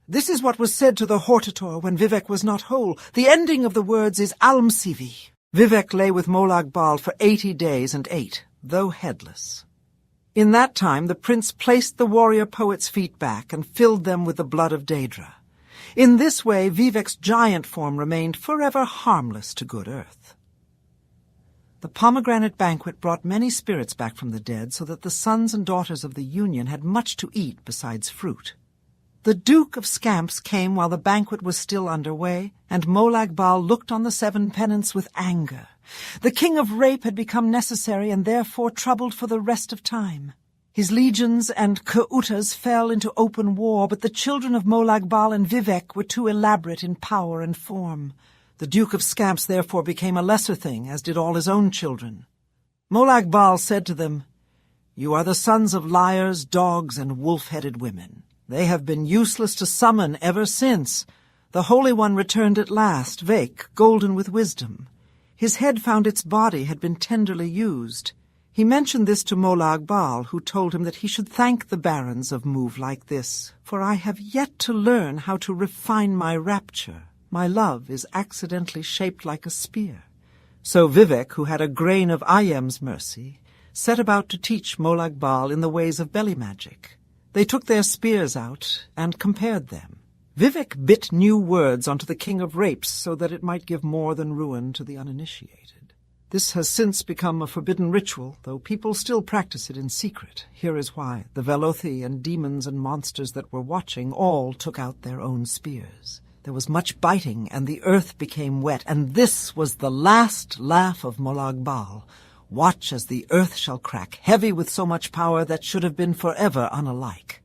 This is what was said to the Hortator when Vivec was not whole. The ending of the words is Almsivi. Vivec lay with Molag Bal for 80 days and ate, though headless. In that time the prince placed the warrior poet's feet back and filled them with the blood of Daedra. In this way Vivec's giant form remained forever harmless to good earth. The pomegranate banquet brought many spirits back from the dead, so that the sons and daughters of the Union had much to eat besides fruit. The Duke of Scamps came while the banquet was still under way, and Molag Bal looked on the seven penance with anger. The king of rape had become necessary and therefore troubled for the rest of time. His legions and Keutas fell into open war, but the children of Molag Bal and Vivec were too elaborate in power and form. The Duke of Scamps therefore became a lesser thing, as did all his own children. Molag Bal said to them, "You are the sons of liars, dogs, and wolf-headed women. They have been useless to summon ever since. The Holy One returned at last, Vec, golden with wisdom. His head found its body had been tenderly used. He mentioned this to Molag Bal, who told him that he should thank the barons of move like this, for I have yet to learn how to refine my rapture. My love is accidentally shaped like a spear." So Vivec, who had a grain of Ayem's mercy, set about to teach Molag Bal in the ways of belly magic. They took their spears out and compared them. Vivec bit new words onto the king of rapes so that it might give more than ruin to the uninitiated. This has since become a forbidden ritual, though people still practice it in secret. Here is why. The Velothi and demons and monsters that were watching all took out their own spears. There was much biting, and the earth became wet, and this was the last laugh of Molag Bal. Watch as the earth shall crack, heavy with so much power that should have been forever unalike.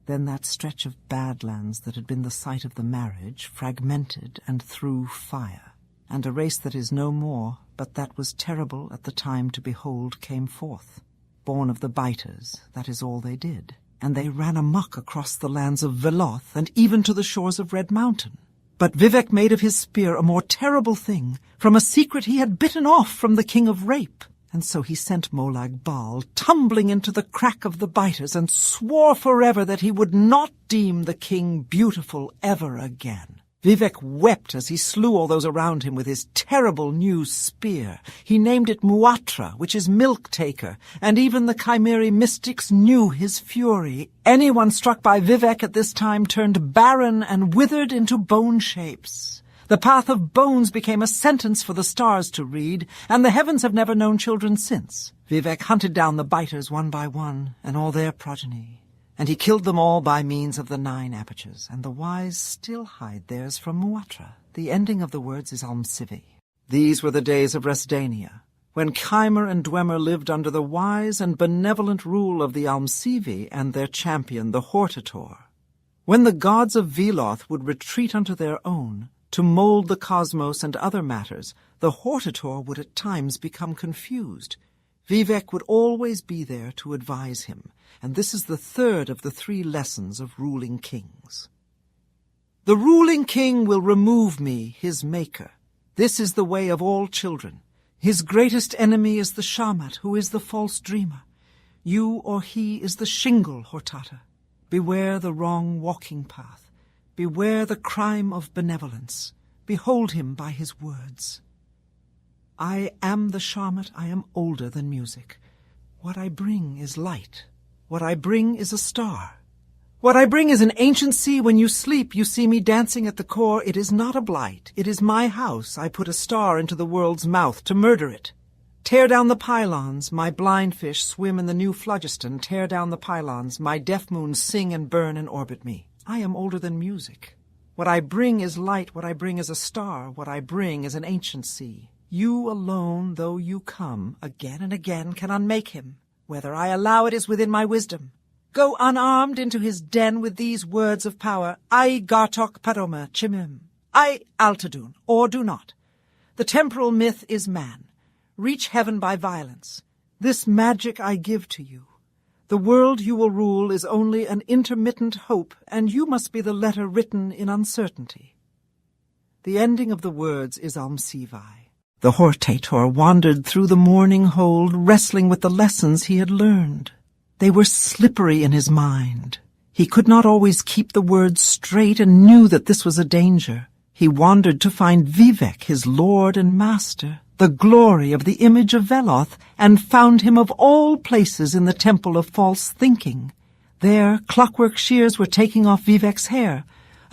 Then that stretch of badlands that had been the site of the marriage fragmented and threw fire, and a race that is no more, but that was terrible at the time to behold, came forth. Born of the biters, that is all they did, and they ran amok across the lands of Veloth and even to the shores of Red Mountain. But Vivec made of his spear a more terrible thing, from a secret he had bitten off from the king of rape. And so he sent Molag Bal tumbling into the crack of the biters and swore forever that he would not deem the king beautiful ever again. Vivec wept as he slew all those around him with his terrible new spear. He named it Muatra, which is milk-taker, and even the Chimeri mystics knew his fury. Anyone struck by Vivec at this time turned barren and withered into bone shapes. The path of bones became a sentence for the stars to read, and the heavens have never known children since. Vivec hunted down the biters one by one, and all their progeny, And he killed them all by means of the 9 apertures, and the wise still hide theirs from Muatra. The ending of the words is Almsivi. These were the days of Resdania, when Khymer and Dwemer lived under the wise and benevolent rule of the Almsivi and their champion, the Hortator. When the gods of Veloth would retreat unto their own, to mold the cosmos and other matters, the Hortator would at times become confused. Vivec would always be there to advise him, and this is the 3rd of the 3 lessons of ruling kings. The ruling king will remove me, his maker. This is the way of all children. His greatest enemy is the Shamat, who is the false dreamer. You or he is the shingle, Hortata. Beware the wrong walking path. Beware the crime of benevolence. Behold him by his words. I am the Shamat, I am older than music. What I bring is light. What I bring is a star. What I bring is an ancient sea. When you sleep, you see me dancing at the core. It is not a blight. It is my house. I put a star into the world's mouth to murder it. Tear down the pylons. My blind fish swim in the new phlogiston. Tear down the pylons. My deaf moons sing and burn and orbit me. I am older than music. What I bring is light. What I bring is a star. What I bring is an ancient sea. You alone, though you come, again and again can unmake him. Whether I allow it is within my wisdom. Go unarmed into his den with these words of power. I Gartok Paroma Chimim. I Altadun, or do not. The temporal myth is man. Reach heaven by violence. This magic I give to you. The world you will rule is only an intermittent hope, and you must be the letter written in uncertainty. The ending of the words is Almsivai. The Hortator wandered through the morning hold, wrestling with the lessons he had learned. They were slippery in his mind. He could not always keep the words straight and knew that this was a danger. He wandered to find Vivec, his lord and master, the glory of the image of Veloth, and found him of all places in the temple of false thinking. There, clockwork shears were taking off Vivec's hair.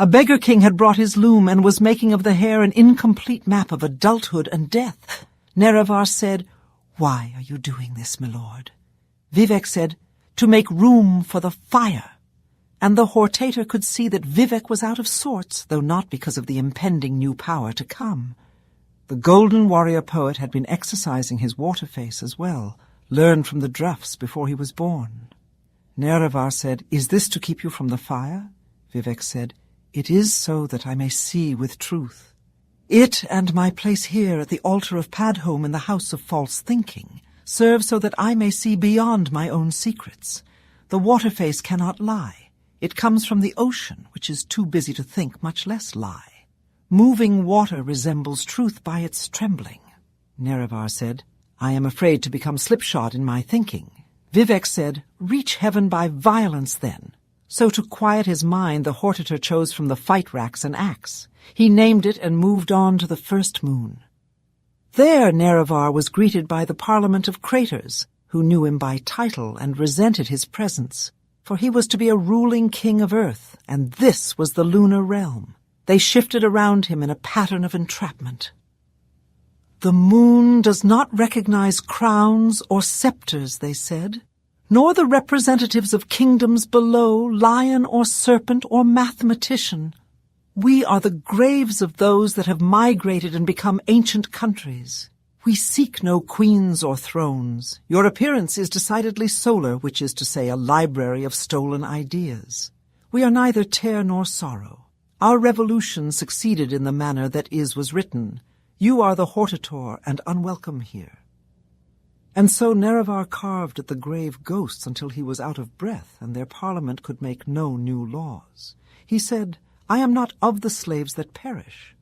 A beggar king had brought his loom and was making of the hair an incomplete map of adulthood and death. Nerevar said, "Why are you doing this, my lord?" Vivec said, "To make room for the fire." And the Hortator could see that Vivec was out of sorts, though not because of the impending new power to come. The golden warrior poet had been exercising his water face as well, learned from the Druffs before he was born. Nerevar said, "Is this to keep you from the fire?" Vivec said, "It is so that I may see with truth. It and my place here at the altar of Padhome in the house of false thinking serve so that I may see beyond my own secrets. The water face cannot lie. It comes from the ocean, which is too busy to think, much less lie. Moving water resembles truth by its trembling." Nerevar said, "I am afraid to become slipshod in my thinking." Vivec said, "Reach heaven by violence, then." So to quiet his mind, the Hortator chose from the fight racks an axe. He named it and moved on to the first moon. There Nerevar was greeted by the Parliament of Craters, who knew him by title and resented his presence, for he was to be a ruling king of Earth, and this was the lunar realm. They shifted around him in a pattern of entrapment. "The moon does not recognize crowns or scepters," they said, "nor the representatives of kingdoms below, lion or serpent or mathematician. We are the graves of those that have migrated and become ancient countries. We seek no queens or thrones. Your appearance is decidedly solar, which is to say a library of stolen ideas. We are neither tear nor sorrow. Our revolution succeeded in the manner that was written. You are the Hortator and unwelcome here." And so Nerevar carved at the grave ghosts until he was out of breath, and their parliament could make no new laws. He said, "I am not of the slaves that perish."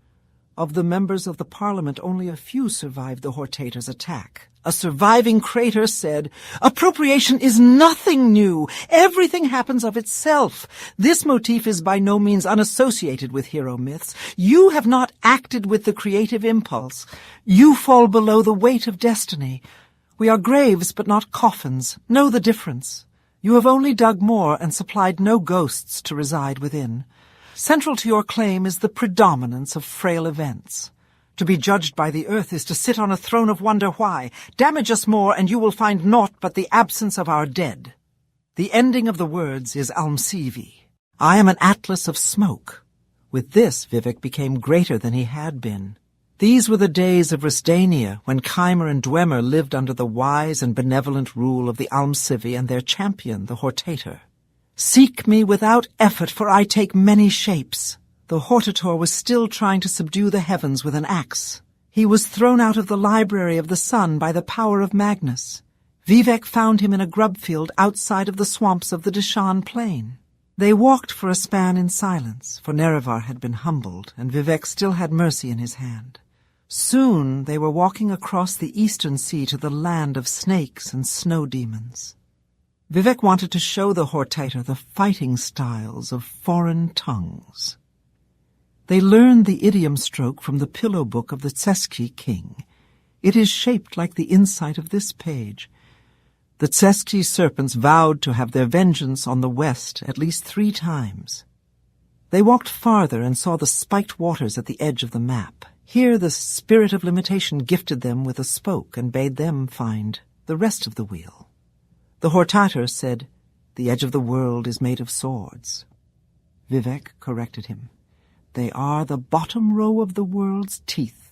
Of the members of the parliament, only a few survived the Hortator's attack. A surviving Crater said, "Appropriation is nothing new. Everything happens of itself. This motif is by no means unassociated with hero myths. You have not acted with the creative impulse. You fall below the weight of destiny. We are graves, but not coffins. Know the difference. You have only dug more and supplied no ghosts to reside within. Central to your claim is the predominance of frail events. To be judged by the earth is to sit on a throne of wonder why. Damage us more, and you will find naught but the absence of our dead." The ending of the words is Almsivi. I am an atlas of smoke. With this, Vivec became greater than he had been. These were the days of Restania, when Keimer and Dwemer lived under the wise and benevolent rule of the Almsivi and their champion, the Hortator. Seek me without effort, for I take many shapes. The Hortator was still trying to subdue the heavens with an axe. He was thrown out of the library of the sun by the power of Magnus. Vivec found him in a grub field outside of the swamps of the Dishan plain. They walked for a span in silence, for Nerevar had been humbled, and Vivec still had mercy in his hand. Soon they were walking across the eastern sea to the land of snakes and snow demons. Vivec wanted to show the Hortator the fighting styles of foreign tongues. They learned the idiom stroke from the pillow book of the Tseski king. It is shaped like the insight of this page. The Tseski serpents vowed to have their vengeance on the west at least 3 times. They walked farther and saw the spiked waters at the edge of the map. Here the spirit of limitation gifted them with a spoke and bade them find the rest of the wheel. The Hortator said, "The edge of the world is made of swords." Vivec corrected him. "They are the bottom row of the world's teeth."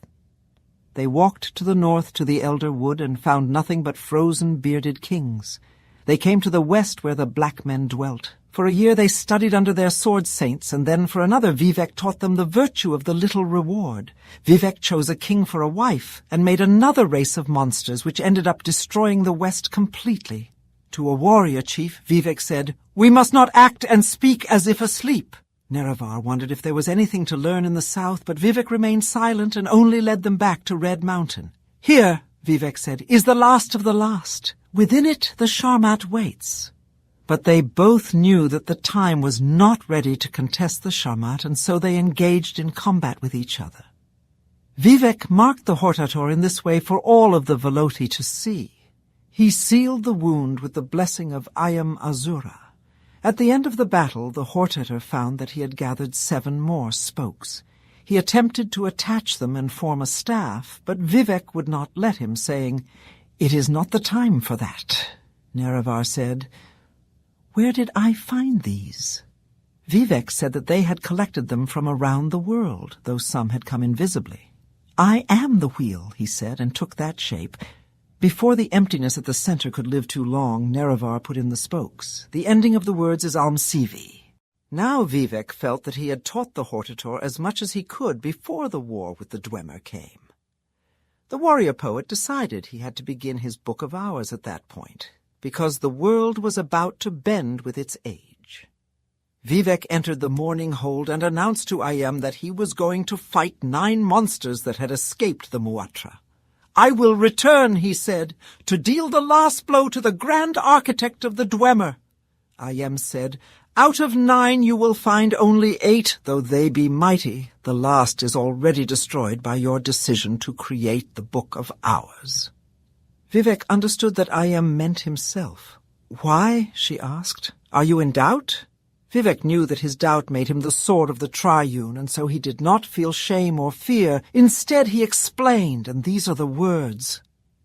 They walked to the north to the elder wood and found nothing but frozen bearded kings. They came to the west where the black men dwelt. For a year they studied under their sword saints, and then for another Vivec taught them the virtue of the little reward. Vivec chose a king for a wife, and made another race of monsters which ended up destroying the west completely. To a warrior chief, Vivec said, "We must not act and speak as if asleep." Nerevar wondered if there was anything to learn in the south, but Vivec remained silent and only led them back to Red Mountain. "Here," Vivec said, "is the last of the last. Within it the Sharmat waits." But they both knew that the time was not ready to contest the Sharmat, and so they engaged in combat with each other. Vivec marked the Hortator in this way for all of the Veloti to see. He sealed the wound with the blessing of Ayam Azura. At the end of the battle, the Hortator found that he had gathered 7 more spokes. He attempted to attach them and form a staff, but Vivec would not let him, saying, "It is not the time for that." Nerevar said, "Where did I find these?" Vivec said that they had collected them from around the world, though some had come invisibly. "I am the wheel," he said, and took that shape. Before the emptiness at the center could live too long, Nerevar put in the spokes. The ending of the words is Almsivi. Now Vivec felt that he had taught the Hortator as much as he could before the war with the Dwemer came. The warrior poet decided he had to begin his Book of Hours at that point, because the world was about to bend with its age. Vivec entered the morning hold and announced to Ayam that he was going to fight 9 monsters that had escaped the Muatra. "I will return," he said, "to deal the last blow to the grand architect of the Dwemer." Ayem said, "Out of 9 you will find only 8, though they be mighty. The last is already destroyed by your decision to create the Book of Hours." Vivec understood that Ayem meant himself. "Why?" she asked. "Are you in doubt?" Vivec knew that his doubt made him the sword of the Triune, and so he did not feel shame or fear. Instead he explained, and these are the words.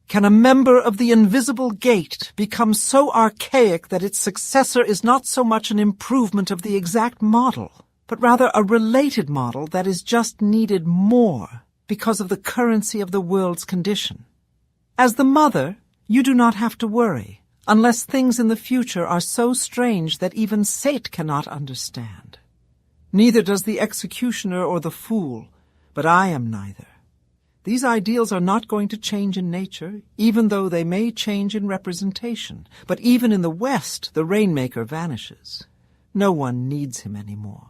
"Can a member of the Invisible Gate become so archaic that its successor is not so much an improvement of the exact model, but rather a related model that is just needed more because of the currency of the world's condition? As the mother, you do not have to worry, unless things in the future are so strange that even Sate cannot understand. Neither does the executioner or the fool, but I am neither. These ideals are not going to change in nature, even though they may change in representation. But even in the West, the Rainmaker vanishes. No one needs him anymore.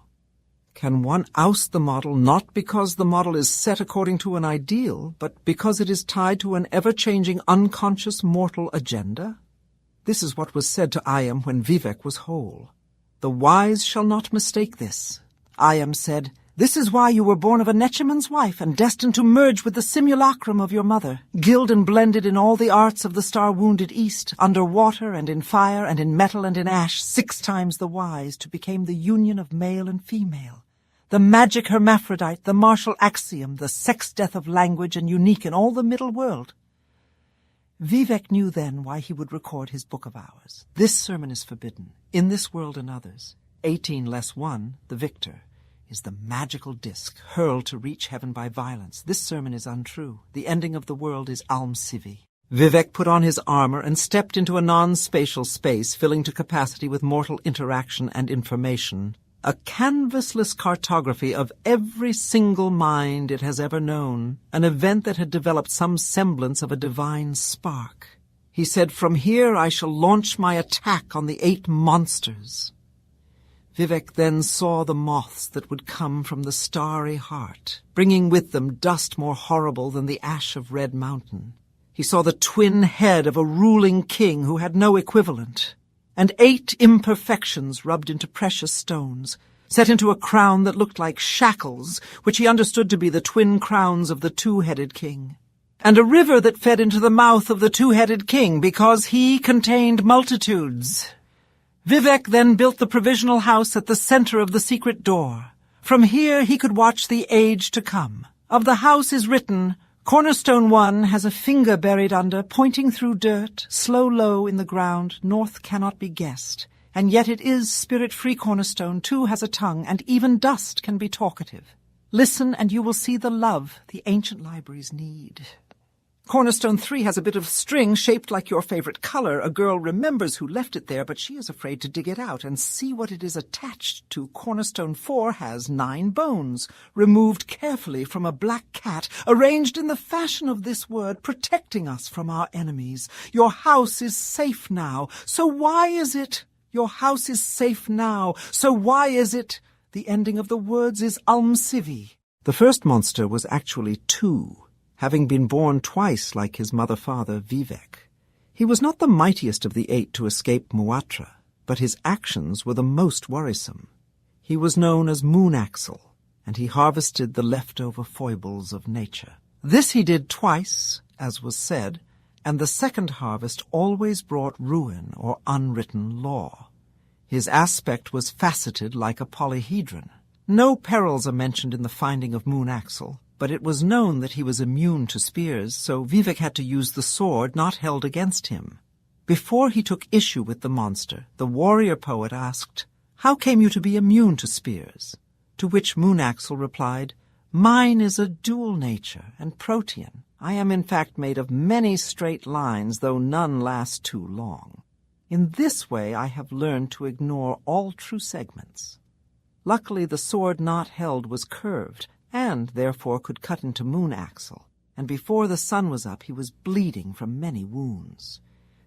Can one oust the model not because the model is set according to an ideal, but because it is tied to an ever-changing unconscious mortal agenda? This is what was said to Ayam when Vivec was whole. "The wise shall not mistake this." Ayam said, "This is why you were born of a Nechiman's wife and destined to merge with the simulacrum of your mother, gilled and blended in all the arts of the star-wounded East, under water and in fire and in metal and in ash, 6 times the wise, to become the union of male and female, the magic hermaphrodite, the martial axiom, the sex-death of language, and unique in all the middle world." Vivec knew then why he would record his Book of Hours. This sermon is forbidden, in this world and others. 18 less 1, the victor, is the magical disc hurled to reach heaven by violence. This sermon is untrue. The ending of the world is Alm Sivi. Vivec put on his armor and stepped into a non-spatial space filling to capacity with mortal interaction and information. A canvasless cartography of every single mind it has ever known, an event that had developed some semblance of a divine spark. He said, "From here I shall launch my attack on the 8 monsters." Vivec then saw the moths that would come from the starry heart, bringing with them dust more horrible than the ash of Red Mountain. He saw the twin head of a ruling king who had no equivalent, and 8 imperfections rubbed into precious stones, set into a crown that looked like shackles, which he understood to be the twin crowns of the two-headed king, and a river that fed into the mouth of the two-headed king because he contained multitudes. Vivec then built the provisional house at the center of the secret door. From here he could watch the age to come. Of the house is written, Cornerstone 1 has a finger buried under, pointing through dirt, slow low in the ground, north cannot be guessed. And yet it is spirit-free Cornerstone 2 has a tongue, and even dust can be talkative. Listen and you will see the love the ancient libraries need. Cornerstone 3 has a bit of string shaped like your favorite color. A girl remembers who left it there, but she is afraid to dig it out and see what it is attached to. Cornerstone 4 has 9 bones, removed carefully from a black cat, arranged in the fashion of this word, protecting us from our enemies. Your house is safe now, so why is it? Your house is safe now, so why is it? The ending of the words is Alm Sivi. The first monster was actually 2. Having been born twice like his mother-father, Vivec. He was not the mightiest of the 8 to escape Muatra, but his actions were the most worrisome. He was known as Moon Axle, and he harvested the leftover foibles of nature. This he did twice, as was said, and the second harvest always brought ruin or unwritten law. His aspect was faceted like a polyhedron. No perils are mentioned in the finding of Moon Axle, but it was known that he was immune to spears, so Vivec had to use the sword not held against him. Before he took issue with the monster, the warrior poet asked, "How came you to be immune to spears?" To which Moon Axle replied, "Mine is a dual nature and protean. I am in fact made of many straight lines, though none last too long. In this way I have learned to ignore all true segments." Luckily the sword not held was curved, and therefore could cut into Moon Axle, and before the sun was up he was bleeding from many wounds.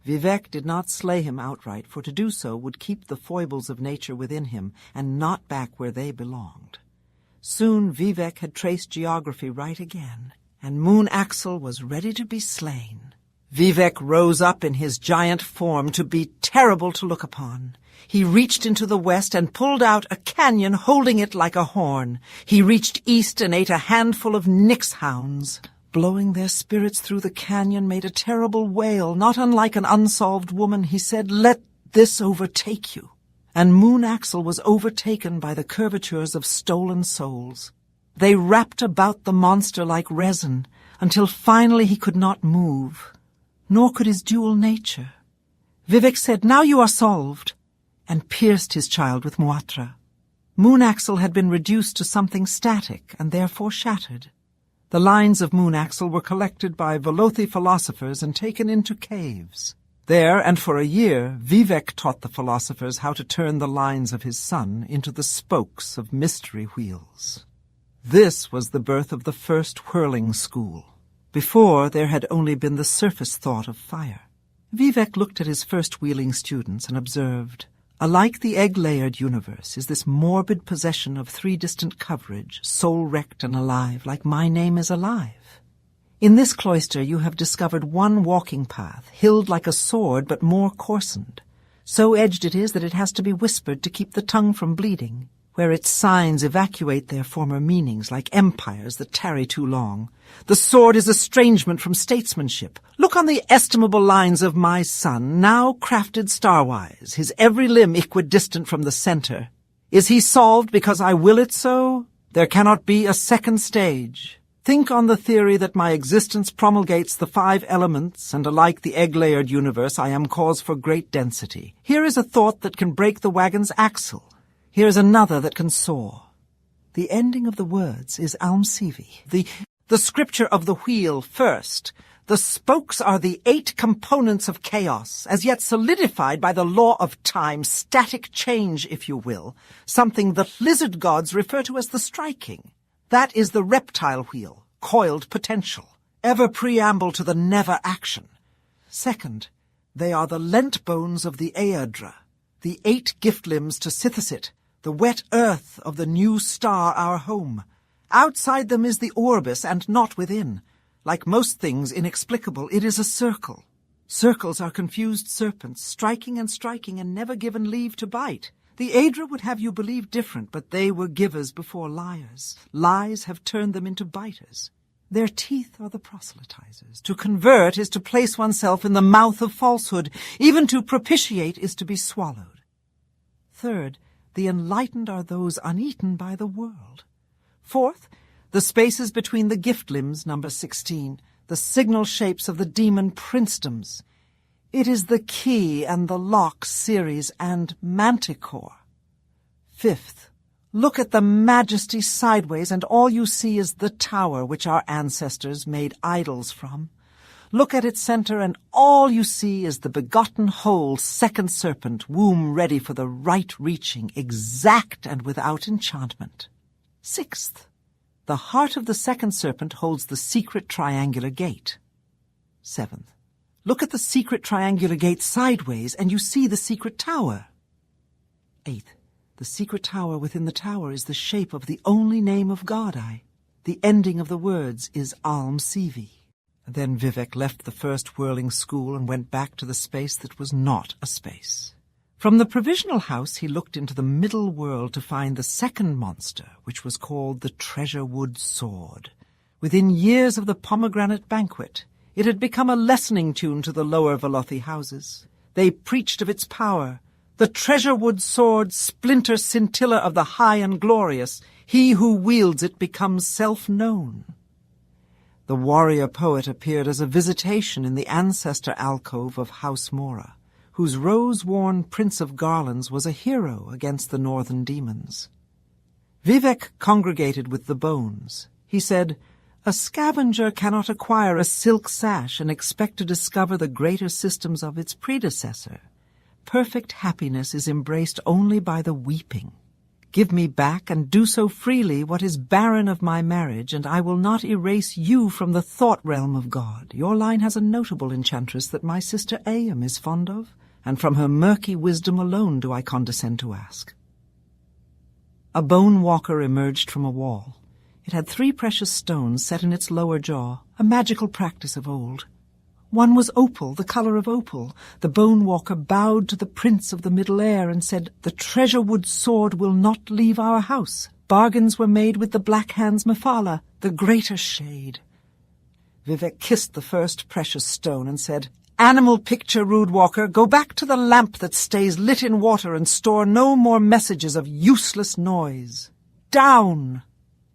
Vivec did not slay him outright, for to do so would keep the foibles of nature within him, and not back where they belonged. Soon Vivec had traced geography right again, and Moon Axle was ready to be slain. Vivec rose up in his giant form to be terrible to look upon. He reached into the west and pulled out a canyon, holding it like a horn. He reached east and ate a handful of Nyx hounds. Blowing their spirits through the canyon made a terrible wail, not unlike an unsolved woman. He said, "Let this overtake you." And Moon Axle was overtaken by the curvatures of stolen souls. They wrapped about the monster like resin, until finally he could not move, nor could his dual nature. Vivec said, "Now you are solved," and pierced his child with Muatra. Moon Axle had been reduced to something static and therefore shattered. The lines of Moon Axle were collected by Velothi philosophers and taken into caves. There, and for a year, Vivec taught the philosophers how to turn the lines of his son into the spokes of mystery wheels. This was the birth of the first whirling school. Before, there had only been the surface thought of fire. Vivec looked at his first wheeling students and observed, "Alike the egg-layered universe is this morbid possession of 3-distant coverage, soul-wrecked and alive, like my name is alive. In this cloister you have discovered one walking path, hilled like a sword but more coarsened. So edged it is that it has to be whispered to keep the tongue from bleeding, where its signs evacuate their former meanings like empires that tarry too long. The sword is estrangement from statesmanship. Look on the estimable lines of my son, now crafted starwise, his every limb equidistant from the center. Is he solved because I will it so? There cannot be a second stage. Think on the theory that my existence promulgates the 5 elements, and alike the egg-layered universe, I am cause for great density. Here is a thought that can break the wagon's axle. Here is another that can soar. The ending of the words is Almsivi. The scripture of the wheel first. The spokes are the 8 components of chaos, as yet solidified by the law of time, static change, if you will, something that lizard gods refer to as the striking. That is the reptile wheel, coiled potential, ever preamble to the never action. Second, they are the lent bones of the Aedra, the 8 gift limbs to Sithasit, the wet earth of the new star our home. Outside them is the orbis, and not within. Like most things inexplicable, it is a circle. Circles are confused serpents, striking and never given leave to bite. The Aedra would have you believe different, but they were givers before liars. Lies have turned them into biters. Their teeth are the proselytizers. To convert is to place oneself in the mouth of falsehood. Even to propitiate is to be swallowed. Third, the enlightened are those uneaten by the world. Fourth, the spaces between the gift limbs, number 16, the signal shapes of the demon princedoms. It is the key and the lock, Ceres, and Manticore. Fifth, look at the majesty sideways, and all you see is the tower which our ancestors made idols from. Look at its center, and all you see is the begotten whole second serpent, womb ready for the right reaching, exact and without enchantment. Sixth, the heart of the second serpent holds the secret triangular gate. Seventh, look at the secret triangular gate sideways, and you see the secret tower. Eighth, the secret tower within the tower is the shape of the only name of Godai. The ending of the words is Almsivi. Then Vivec left the first whirling school and went back to the space that was not a space. From the provisional house he looked into the middle world to find the second monster, which was called the Treasurewood Sword. Within years of the pomegranate banquet, it had become a lessoning tune to the lower Velothi houses. They preached of its power. The Treasurewood Sword, splinter scintilla of the high and glorious, he who wields it becomes self-known. The warrior poet appeared as a visitation in the ancestor alcove of House Mora, whose rose-worn Prince of Garlands was a hero against the northern demons. Vivec congregated with the bones. He said, "A scavenger cannot acquire a silk sash and expect to discover the greater systems of its predecessor. Perfect happiness is embraced only by the weeping. Give me back, and do so freely, what is barren of my marriage, and I will not erase you from the thought realm of God. Your line has a notable enchantress that my sister Aeam is fond of, and from her murky wisdom alone do I condescend to ask." A bone walker emerged from a wall. It had 3 precious stones set in its lower jaw, a magical practice of old. One was opal, the color of opal. The bone walker bowed to the prince of the middle air and said, "The Treasurewood Sword will not leave our house. Bargains were made with the Black Hands Mephala, the greater shade." Vivec kissed the first precious stone and said, "Animal picture, rude walker, go back to the lamp that stays lit in water and store no more messages of useless noise. Down!"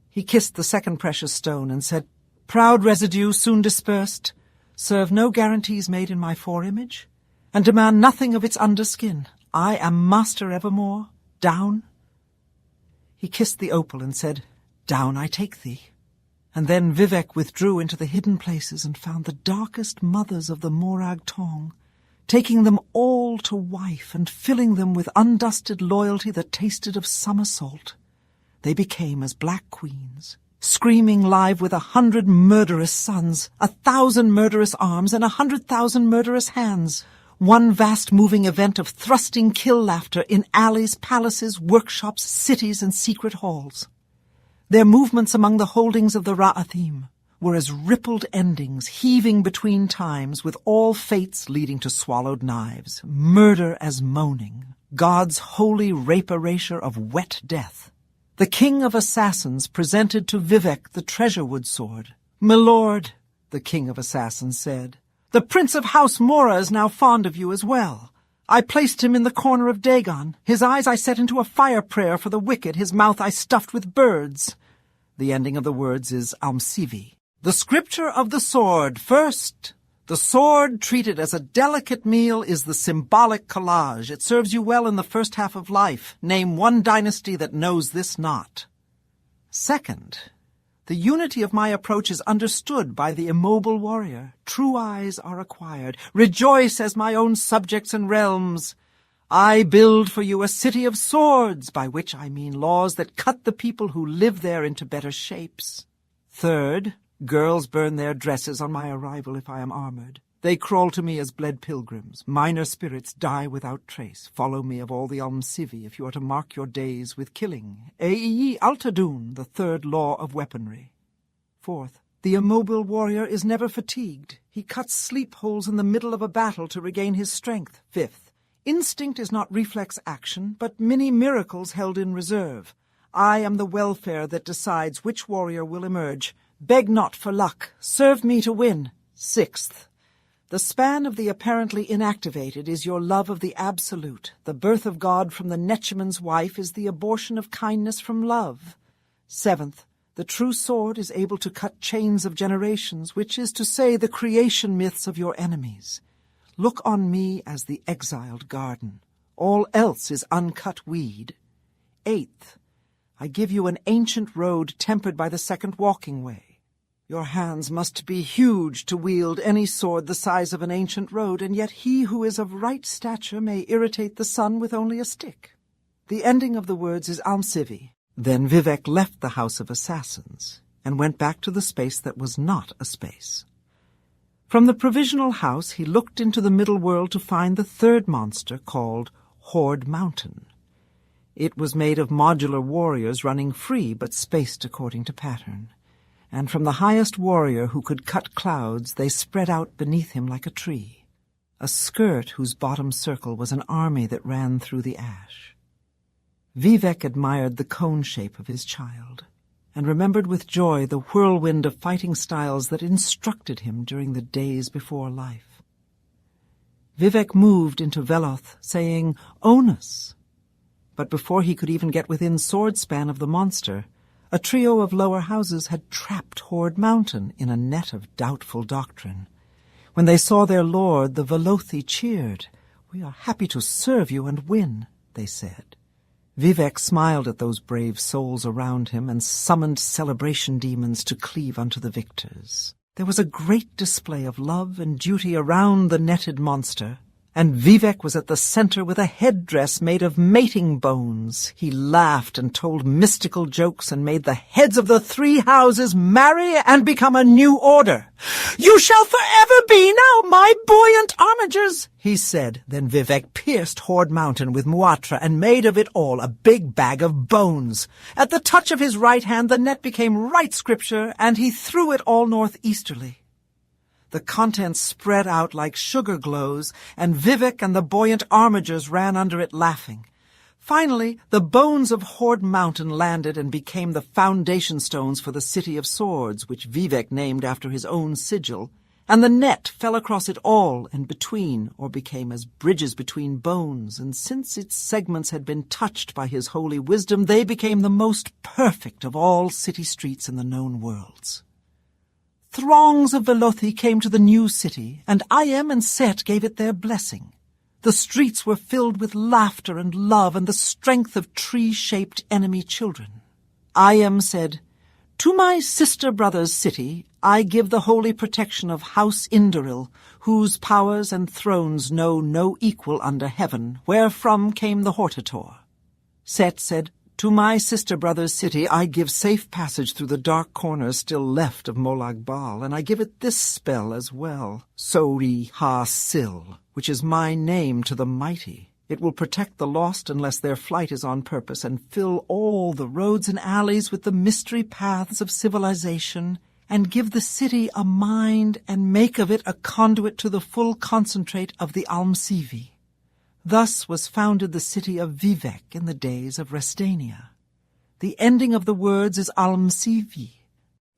He kissed the second precious stone and said, "Proud residue soon dispersed. Serve no guarantees made in my foreimage, and demand nothing of its underskin. I am master evermore. Down." He kissed the opal and said, "Down I take thee." And then Vivec withdrew into the hidden places and found the darkest mothers of the Morag Tong, taking them all to wife and filling them with undusted loyalty that tasted of summer salt. They became as black queens, screaming live with 100 murderous sons, 1,000 murderous arms, and 100,000 murderous hands. One vast moving event of thrusting kill laughter in alleys, palaces, workshops, cities, and secret halls. Their movements among the holdings of the Ra'athim were as rippled endings, heaving between times, with all fates leading to swallowed knives, murder as moaning, God's holy rape-erasure of wet death. The king of assassins presented to Vivec the Treasurewood Sword. "My lord," the king of assassins said, "the prince of House Mora is now fond of you as well. I placed him in the corner of Dagon. His eyes I set into a fire prayer for the wicked, his mouth I stuffed with birds." The ending of the words is Almsivi. The scripture of the sword, first. The sword, treated as a delicate meal, is the symbolic collage. It serves you well in the first half of life. Name one dynasty that knows this not. Second, the unity of my approach is understood by the immobile warrior. True eyes are acquired. Rejoice as my own subjects and realms. I build for you a city of swords, by which I mean laws that cut the people who live there into better shapes. Third, girls burn their dresses on my arrival if I am armored. They crawl to me as bled pilgrims. Minor spirits die without trace. Follow me of all the Almsivi if you are to mark your days with killing. Ei Altadun, the third law of weaponry. Fourth, the immobile warrior is never fatigued. He cuts sleep holes in the middle of a battle to regain his strength. Fifth, instinct is not reflex action, but many miracles held in reserve. I am the welfare that decides which warrior will emerge. Beg not for luck. Serve me to win. Sixth, the span of the apparently inactivated is your love of the absolute. The birth of God from the Netchiman's wife is the abortion of kindness from love. Seventh, the true sword is able to cut chains of generations, which is to say the creation myths of your enemies. Look on me as the exiled garden. All else is uncut weed. Eighth, I give you an ancient road tempered by the second walking way. Your hands must be huge to wield any sword the size of an ancient road, and yet he who is of right stature may irritate the sun with only a stick. The ending of the words is Almsivi. Then Vivec left the house of assassins, and went back to the space that was not a space. From the provisional house he looked into the middle world to find the third monster, called Horde Mountain. It was made of modular warriors running free but spaced according to pattern. And from the highest warrior who could cut clouds they spread out beneath him like a tree, a skirt whose bottom circle was an army that ran through the ash. Vivec admired the cone shape of his child, and remembered with joy the whirlwind of fighting styles that instructed him during the days before life. Vivec moved into Veloth, saying, "Onus!" But before he could even get within sword span of the monster, a trio of lower houses had trapped Horde Mountain in a net of doubtful doctrine. When they saw their lord, the Velothi cheered. "We are happy to serve you and win," they said. Vivec smiled at those brave souls around him and summoned celebration demons to cleave unto the victors. There was a great display of love and duty around the netted monster, and Vivec was at the center with a headdress made of mating bones. He laughed and told mystical jokes and made the heads of the three houses marry and become a new order. "You shall forever be now my buoyant armigers," he said. Then Vivec pierced Horde Mountain with Muatra and made of it all a big bag of bones. At the touch of his right hand the net became right scripture, and he threw it all northeasterly. The contents spread out like sugar glows, and Vivec and the buoyant armigers ran under it laughing. Finally, the bones of Horde Mountain landed and became the foundation stones for the City of Swords, which Vivec named after his own sigil, and the net fell across it all and between, or became as bridges between bones, and since its segments had been touched by his holy wisdom, they became the most perfect of all city streets in the known worlds. Throngs of Velothi came to the new city, and Ayem and Set gave it their blessing. The streets were filled with laughter and love and the strength of tree-shaped enemy children. Ayem said, "To my sister-brother's city I give the holy protection of House Indoril, whose powers and thrones know no equal under heaven, wherefrom came the Hortator." Set said, "To my sister-brother's city I give safe passage through the dark corners still left of Molag Bal, and I give it this spell as well, Sori Ha-Sil, which is my name to the mighty. It will protect the lost unless their flight is on purpose, and fill all the roads and alleys with the mystery paths of civilization, and give the city a mind, and make of it a conduit to the full concentrate of the Almsivi. Thus was founded the city of Vivec in the days of Restania. The ending of the words is Almsivi,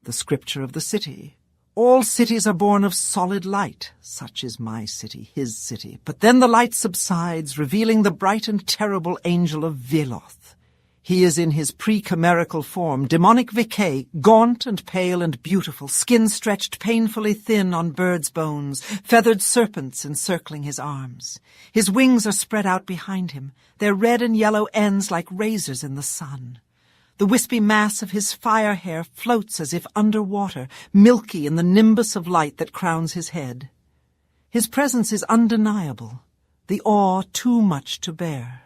the scripture of the city. All cities are born of solid light. Such is my city, his city. But then the light subsides, revealing the bright and terrible angel of Veloth. He is in his pre-chimerical form, demonic Vivec, gaunt and pale and beautiful, skin stretched painfully thin on birds' bones, feathered serpents encircling his arms. His wings are spread out behind him, their red and yellow ends like razors in the sun. The wispy mass of his fire hair floats as if under water, milky in the nimbus of light that crowns his head. His presence is undeniable, the awe too much to bear.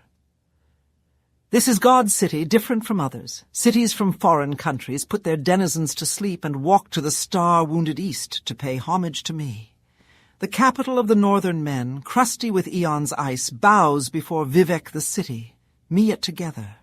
This is God's city, different from others. Cities from foreign countries put their denizens to sleep and walk to the star-wounded east to pay homage to me. The capital of the northern men, crusty with eon's ice, bows before Vivec the city, me it together.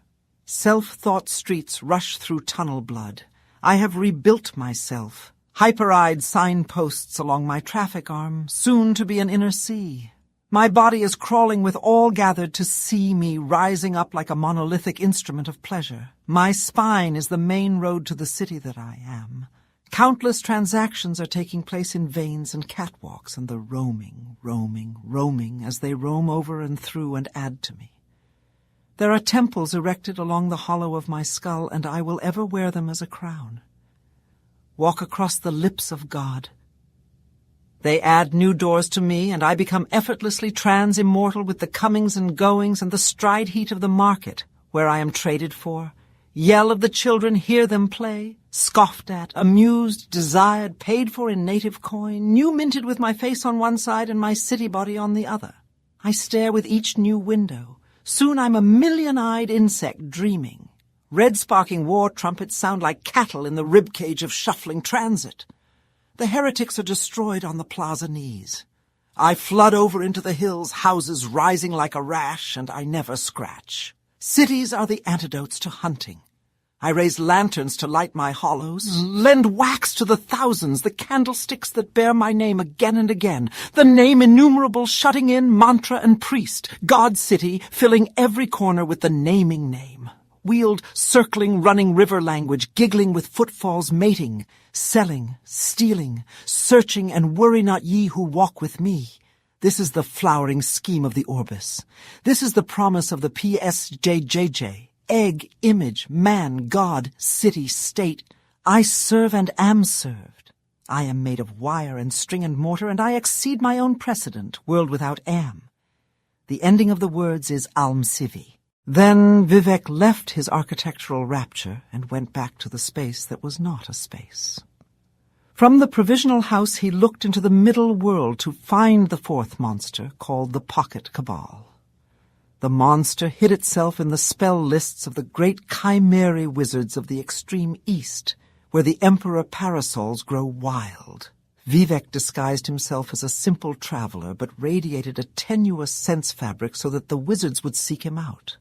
Self-thought streets rush through tunnel blood. I have rebuilt myself. Hyper-eyed signposts along my traffic arm, soon to be an inner sea. My body is crawling with all gathered to see me rising up like a monolithic instrument of pleasure. My spine is the main road to the city that I am. Countless transactions are taking place in veins and catwalks, and the roaming as they roam over and through and add to me. There are temples erected along the hollow of my skull, and I will ever wear them as a crown. Walk across the lips of God. They add new doors to me, and I become effortlessly trans-immortal with the comings and goings and the stride heat of the market, where I am traded for. Yell of the children, hear them play, scoffed at, amused, desired, paid for in native coin, new minted with my face on one side and my city body on the other. I stare with each new window. Soon I'm a million-eyed insect dreaming. Red-sparking war trumpets sound like cattle in the ribcage of shuffling transit. The heretics are destroyed on the plaza knees. I flood over into the hills, houses rising like a rash, and I never scratch. Cities are the antidotes to hunting. I raise lanterns to light my hollows, lend wax to the thousands, the candlesticks that bear my name again and again, the name innumerable shutting in mantra and priest, God's city filling every corner with the naming name. Wield circling, running river language, giggling with footfalls, mating, selling, stealing, searching, and worry not ye who walk with me. This is the flowering scheme of the Orbis. This is the promise of the PSJJJ. Egg, image, man, God, city, state. I serve and am served. I am made of wire and string and mortar, and I exceed my own precedent, world without am. The ending of the words is Almsivi. Then Vivec left his architectural rapture and went back to the space that was not a space. From the provisional house he looked into the middle world to find the fourth monster called the Pocket Cabal. The monster hid itself in the spell lists of the great chimera wizards of the extreme east, where the emperor parasols grow wild. Vivec disguised himself as a simple traveler, but radiated a tenuous sense fabric so that the wizards would seek him out.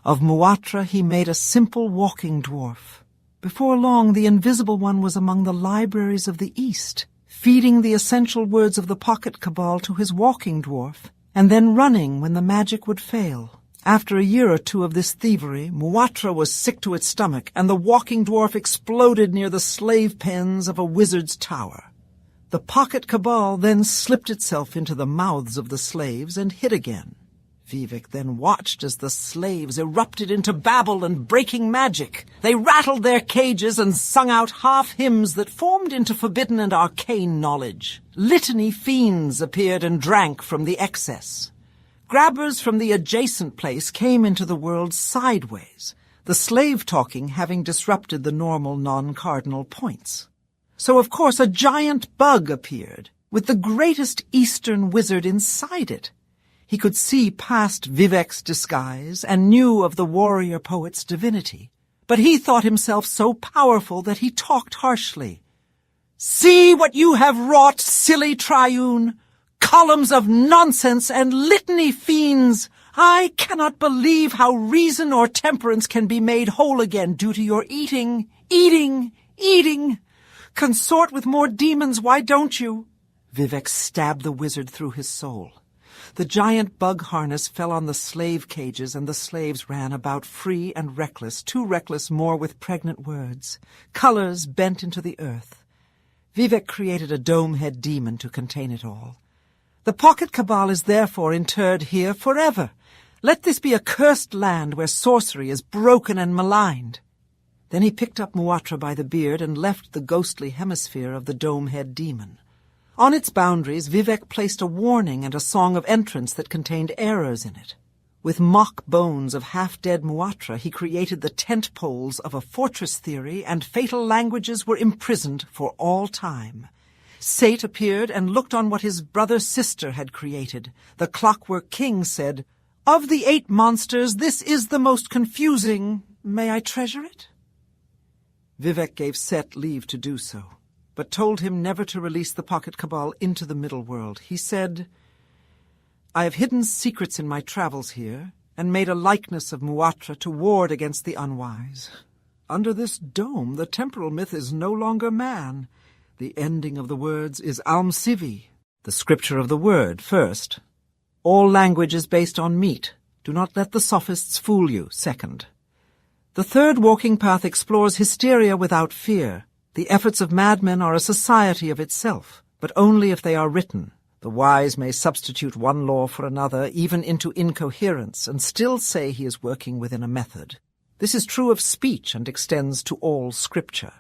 Of Muatra he made a simple walking dwarf. Before long the Invisible One was among the libraries of the East, feeding the essential words of the Pocket Cabal to his walking dwarf, and then running when the magic would fail. After a year or two of this thievery, Muatra was sick to its stomach, and the walking dwarf exploded near the slave pens of a wizard's tower. The Pocket Cabal then slipped itself into the mouths of the slaves and hid again. Vivec then watched as the slaves erupted into babble and breaking magic. They rattled their cages and sung out half hymns that formed into forbidden and arcane knowledge. Litany fiends appeared and drank from the excess. Grabbers from the adjacent place came into the world sideways, the slave talking having disrupted the normal non-cardinal points. So of course a giant bug appeared, with the greatest Eastern wizard inside it. He could see past Vivec's disguise and knew of the warrior poet's divinity. But he thought himself so powerful that he talked harshly. "See what you have wrought, silly triune! Columns of nonsense and litany fiends! I cannot believe how reason or temperance can be made whole again due to your eating. Consort with more demons, why don't you?" Vivec stabbed the wizard through his soul. The giant bug harness fell on the slave cages, and the slaves ran about free and reckless, too reckless more with pregnant words. Colors bent into the earth. Vivec created a dome-head demon to contain it all. The Pocket Cabal is therefore interred here forever. Let this be a cursed land where sorcery is broken and maligned." Then he picked up Muatra by the beard and left the ghostly hemisphere of the dome-head demon. On its boundaries, Vivec placed a warning and a song of entrance that contained errors in it. With mock bones of half-dead Muatra, he created the tent poles of a fortress theory, and fatal languages were imprisoned for all time. Sate appeared and looked on what his brother-sister had created. The Clockwork King said, "Of the 8 monsters, this is the most confusing. May I treasure it?" Vivec gave Set leave to do so, but told him never to release the Pocket Cabal into the middle world. He said, "I have hidden secrets in my travels here, and made a likeness of Muatra to ward against the unwise. Under this dome, the temporal myth is no longer man. The ending of the words is Almsivi, the scripture of the word, first. All language is based on meat. Do not let the sophists fool you, second. The third walking path explores hysteria without fear. The efforts of madmen are a society of itself, but only if they are written. The wise may substitute one law for another, even into incoherence, and still say he is working within a method. This is true of speech and extends to all scripture.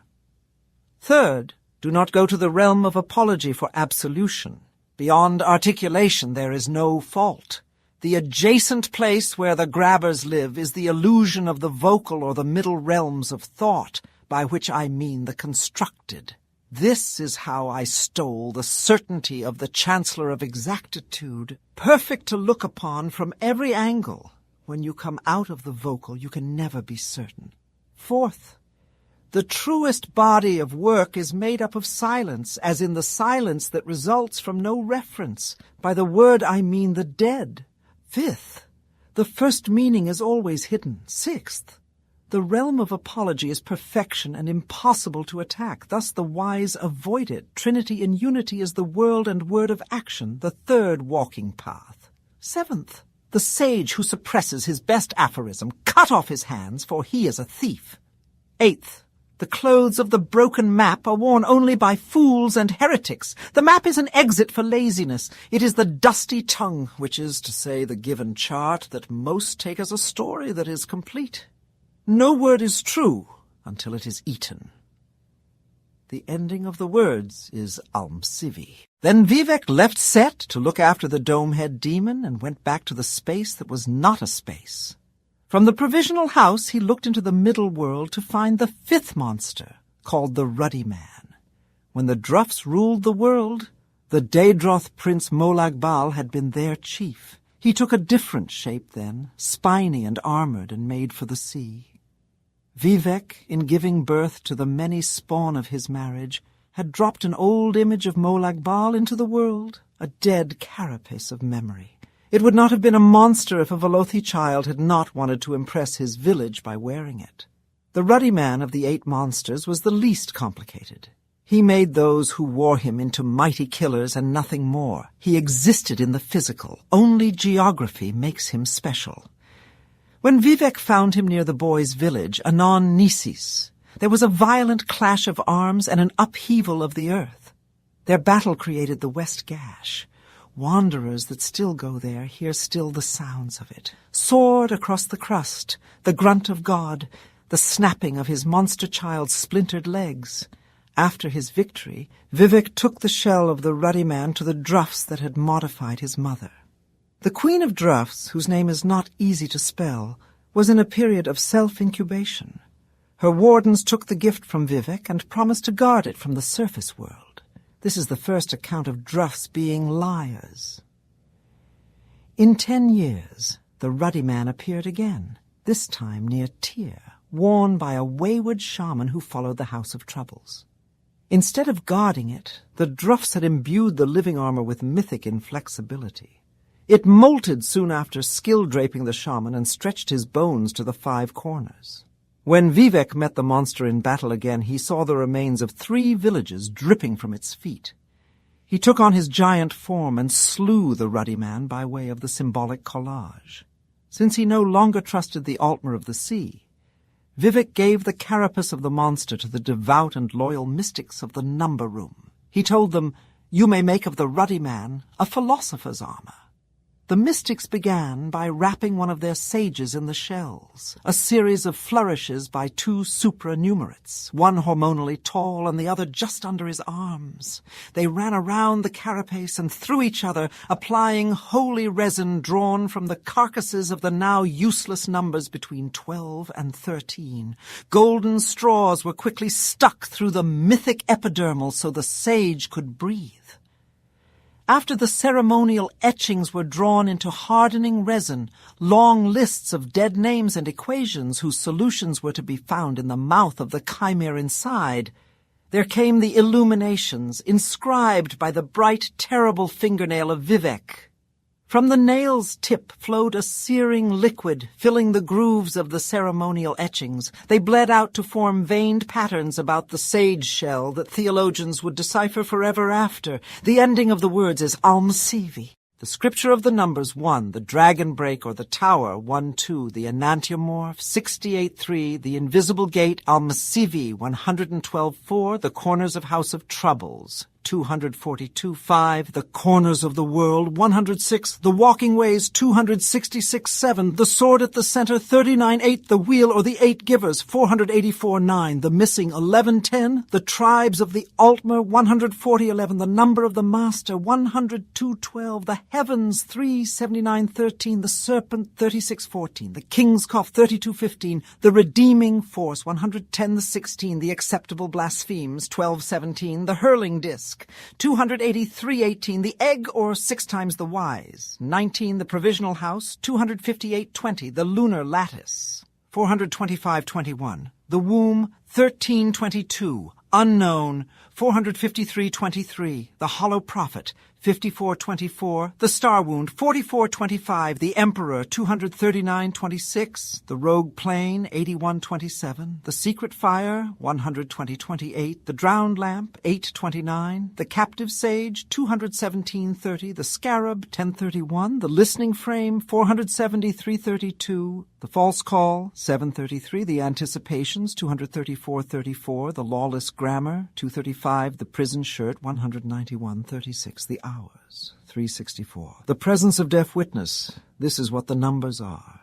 Third, do not go to the realm of apology for absolution. Beyond articulation there is no fault. The adjacent place where the grabbers live is the illusion of the vocal or the middle realms of thought, by which I mean the constructed. This is how I stole the certainty of the Chancellor of Exactitude, perfect to look upon from every angle. When you come out of the vocal, you can never be certain. Fourth, the truest body of work is made up of silence, as in the silence that results from no reference. By the word I mean the dead. Fifth, the first meaning is always hidden. Sixth, the realm of apology is perfection and impossible to attack. Thus the wise avoid it. Trinity in unity is the world and word of action, the third walking path. Seventh, the sage who suppresses his best aphorism, cut off his hands, for he is a thief. Eighth, the clothes of the broken map are worn only by fools and heretics. The map is an exit for laziness. It is the dusty tongue, which is to say the given chart, that most take as a story that is complete. No word is true until it is eaten. The ending of the words is Almsivi. Then Vivec left Set to look after the dome-head demon and went back to the space that was not a space. From the provisional house he looked into the middle world to find the 5th monster, called the Ruddy Man. When the Druffs ruled the world, the Daedroth Prince Molag Bal had been their chief. He took a different shape then, spiny and armored and made for the sea. Vivec, in giving birth to the many spawn of his marriage, had dropped an old image of Molag Bal into the world, a dead carapace of memory. It would not have been a monster if a Velothi child had not wanted to impress his village by wearing it. The Ruddy Man of the 8 monsters was the least complicated. He made those who wore him into mighty killers and nothing more. He existed in the physical. Only geography makes him special. When Vivec found him near the boys' village, Anon Nisis, there was a violent clash of arms and an upheaval of the earth. Their battle created the West Gash. Wanderers that still go there hear still the sounds of it. Soared across the crust, the grunt of God, the snapping of his monster child's splintered legs. After his victory, Vivec took the shell of the Ruddy Man to the Druffs that had modified his mother. The Queen of Druffs, whose name is not easy to spell, was in a period of self-incubation. Her wardens took the gift from Vivec and promised to guard it from the surface world. This is the first account of Druffs being liars. In 10 years, the Ruddy Man appeared again, this time near Tyr, worn by a wayward shaman who followed the House of Troubles. Instead of guarding it, the Druffs had imbued the living armor with mythic inflexibility. It molted soon after skill-draping the shaman and stretched his bones to the 5 corners. When Vivec met the monster in battle again, he saw the remains of 3 villages dripping from its feet. He took on his giant form and slew the Ruddy Man by way of the symbolic collage. Since he no longer trusted the Altmer of the Sea, Vivec gave the carapace of the monster to the devout and loyal mystics of the Number Room. He told them, "You may make of the Ruddy Man a philosopher's armor." The mystics began by wrapping one of their sages in the shells, a series of flourishes by two supernumerates, one hormonally tall and the other just under his arms. They ran around the carapace and through each other, applying holy resin drawn from the carcasses of the now useless numbers between 12 and 13. Golden straws were quickly stuck through the mythic epidermal so the sage could breathe. After the ceremonial etchings were drawn into hardening resin, long lists of dead names and equations whose solutions were to be found in the mouth of the chimera inside, there came the illuminations, inscribed by the bright, terrible fingernail of Vivec. From the nail's tip flowed a searing liquid, filling the grooves of the ceremonial etchings. They bled out to form veined patterns about the sage shell that theologians would decipher forever after. The ending of the words is Almsivi. The scripture of the numbers 1, the dragon break or the tower 1-2, the enantiomorph 68-3, the invisible gate Almsivi 112-4, the corners of house of troubles 242-5, the corners of the world 106, the walking ways 266-7, the sword at the center 39-8, the wheel or the 8 givers 484-9, the missing 11-10, the tribes of the Altmer 140-11, the number of the master 102-12, the heavens 379-13, the serpent 36-14, the king's cough 32-15, the redeeming force 110-16, the acceptable blasphemes 12-17, the hurling disc 283-18, the egg or 6 times the wise, 19, the provisional house 258-20, the lunar lattice 425-21, the womb 13-22, unknown 453-23, the hollow prophet 54-24, the star wound 44-25, the emperor 239-26, the rogue plane 81-27, the secret fire 120-28, the drowned lamp 8-29, the captive sage 217-30, the scarab 10-31, the listening frame 473-32, the false call 7-33, the anticipations 234-34, the lawless grammar 235, the prison shirt 191-36, the hours 364. The presence of deaf witness, this is what the numbers are.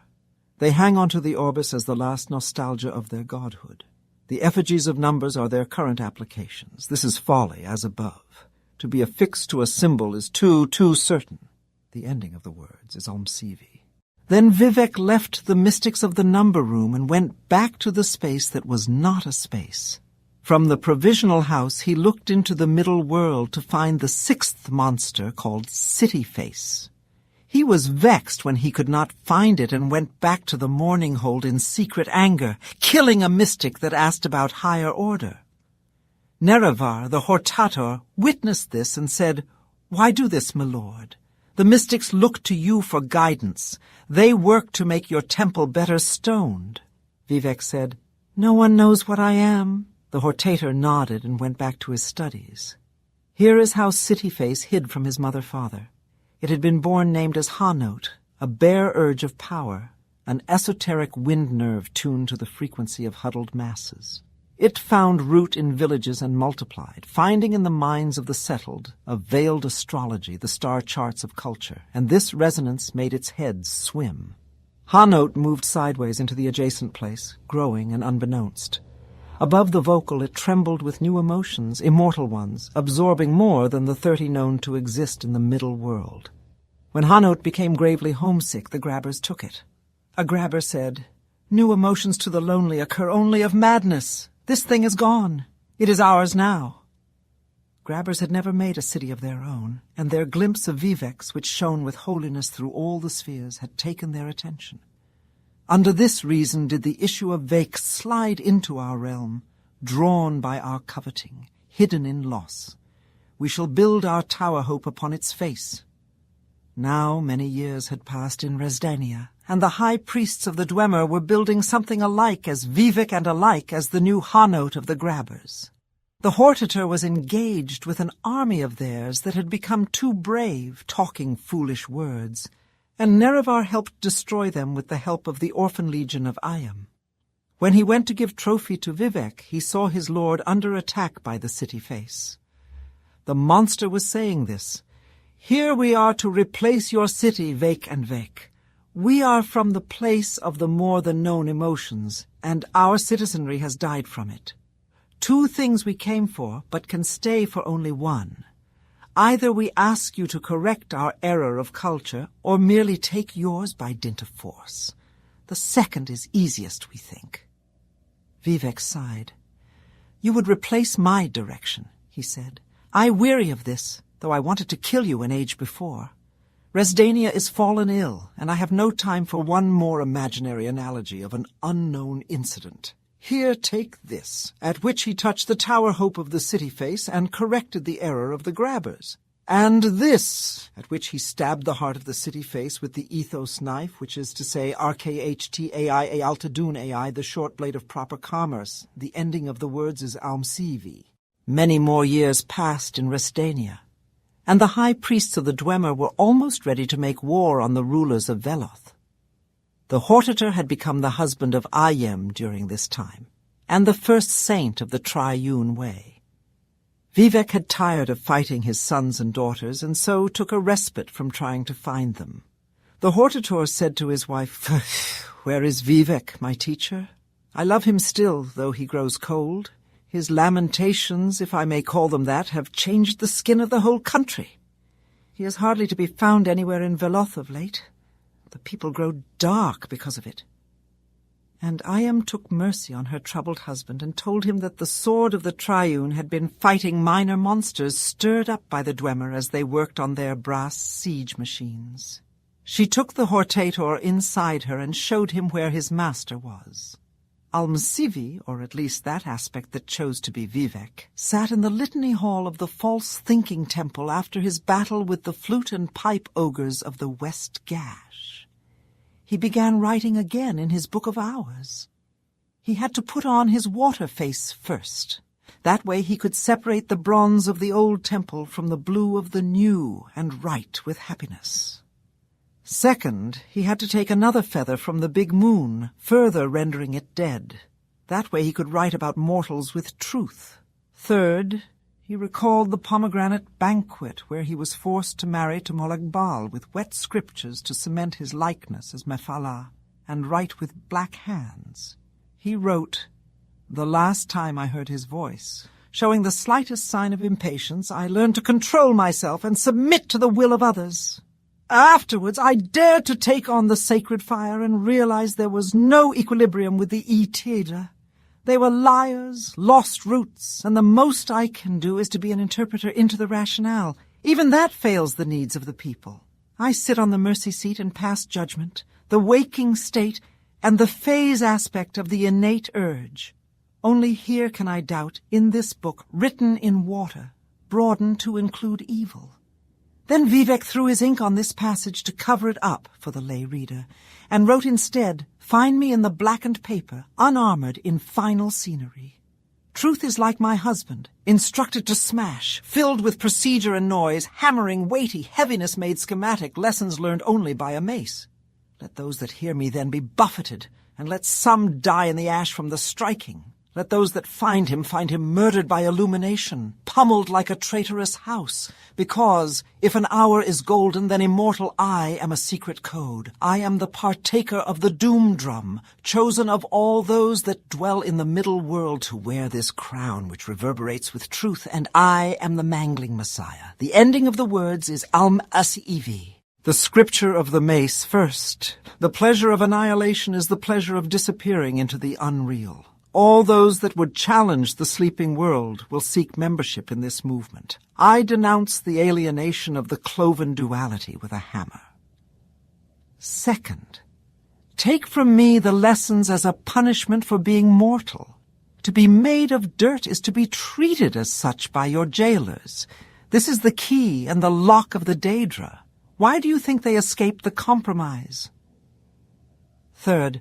They hang onto the orbis as the last nostalgia of their godhood. The effigies of numbers are their current applications. This is folly, as above. To be affixed to a symbol is too certain. The ending of the words is Almsivi. Then Vivec left the mystics of the number room and went back to the space that was not a space. From the provisional house he looked into the middle world to find the 6th monster called City Face. He was vexed when he could not find it and went back to the mourning hold in secret anger, killing a mystic that asked about higher order. Nerevar, the Hortator, witnessed this and said, "Why do this, my lord? The mystics look to you for guidance. They work to make your temple better stoned." Vivec said, "No one knows what I am." The Hortator nodded and went back to his studies. Here is how Cityface hid from his mother-father. It had been born named as Hanote, a bare urge of power, an esoteric wind nerve tuned to the frequency of huddled masses. It found root in villages and multiplied, finding in the minds of the settled a veiled astrology, the star charts of culture, and this resonance made its heads swim. Hanote moved sideways into the adjacent place, growing and unbeknownst. Above the vocal it trembled with new emotions, immortal ones, absorbing more than the 30 known to exist in the middle world. When Hanote became gravely homesick, the grabbers took it. A grabber said, "New emotions to the lonely occur only of madness. This thing is gone. It is ours now." Grabbers had never made a city of their own, and their glimpse of Vivec's, which shone with holiness through all the spheres, had taken their attention. Under this reason did the issue of Vec slide into our realm, drawn by our coveting, hidden in loss. We shall build our tower hope upon its face. Now many years had passed in Resdania, and the high priests of the Dunmer were building something alike as Vivec and alike as the new Hanote of the grabbers. The Hortator was engaged with an army of theirs that had become too brave, talking foolish words, and Nerevar helped destroy them with the help of the Orphan Legion of Ayam. When he went to give trophy to Vivec, he saw his lord under attack by the City Face. The monster was saying this. Here we are to replace your city, Vec and Vec. We are from the place of the more-than-known emotions, and our citizenry has died from it. 2 things we came for, but can stay for only 1. Either we ask you to correct our error of culture, or merely take yours by dint of force. The second is easiest, we think. Vivec sighed. You would replace my direction, he said. I weary of this, though I wanted to kill you an age before. Resdania is fallen ill, and I have no time for one more imaginary analogy of an unknown incident. Here, take this, at which he touched the tower hope of the city face and corrected the error of the grabbers. And this, at which he stabbed the heart of the city face with the ethos knife, which is to say RKHTAI Ealtadun AI, the short blade of proper commerce. The ending of the words is Almsivi. Many more years passed in Resdania, and the high priests of the Dunmer were almost ready to make war on the rulers of Veloth. The Hortator had become the husband of Ayem during this time, and the first saint of the Triune Way. Vivec had tired of fighting his sons and daughters, and so took a respite from trying to find them. The Hortator said to his wife, Where is Vivec, my teacher? I love him still, though he grows cold. His lamentations, if I may call them that, have changed the skin of the whole country. He is hardly to be found anywhere in Veloth of late. The people grow dark because of it. And Ayem took mercy on her troubled husband and told him that the sword of the Triune had been fighting minor monsters stirred up by the Dunmer as they worked on their brass siege machines. She took the Hortator inside her and showed him where his master was. Almsivi, or at least that aspect that chose to be Vivec, sat in the litany hall of the false thinking temple after his battle with the flute and pipe ogres of the West Gash. He began writing again in his Book of Hours. He had to put on his water face first. That way he could separate the bronze of the old temple from the blue of the new and write with happiness. Second, he had to take another feather from the big moon, further rendering it dead. That way he could write about mortals with truth. Third, he recalled the pomegranate banquet where he was forced to marry to Molagbal with wet scriptures to cement his likeness as Mephala, and write with black hands. He wrote, The last time I heard his voice, showing the slightest sign of impatience, I learned to control myself and submit to the will of others. Afterwards, I dared to take on the sacred fire and realized there was no equilibrium with the Etida. They were liars, lost roots, and the most I can do is to be an interpreter into the rationale. Even that fails the needs of the people. I sit on the mercy seat and pass judgment, the waking state, and the phase aspect of the innate urge. Only here can I doubt, in this book, written in water, broadened to include evil. Then Vivec threw his ink on this passage to cover it up for the lay reader, and wrote instead, Find me in the blackened paper, unarmored in final scenery. Truth is like my husband, instructed to smash, filled with procedure and noise, hammering weighty, heaviness-made schematic, lessons learned only by a mace. Let those that hear me then be buffeted, and let some die in the ash from the striking. Let those that find him murdered by illumination, pummeled like a traitorous house, because, if an hour is golden, then immortal I am a secret code. I am the partaker of the doom drum, chosen of all those that dwell in the middle world to wear this crown which reverberates with truth, and I am the mangling Messiah. The ending of the words is Alm Asivi. The scripture of the mace first. The pleasure of annihilation is the pleasure of disappearing into the unreal. All those that would challenge the sleeping world will seek membership in this movement. I denounce the alienation of the cloven duality with a hammer. Second, take from me the lessons as a punishment for being mortal. To be made of dirt is to be treated as such by your jailers. This is the key and the lock of the Daedra. Why do you think they escaped the compromise? Third,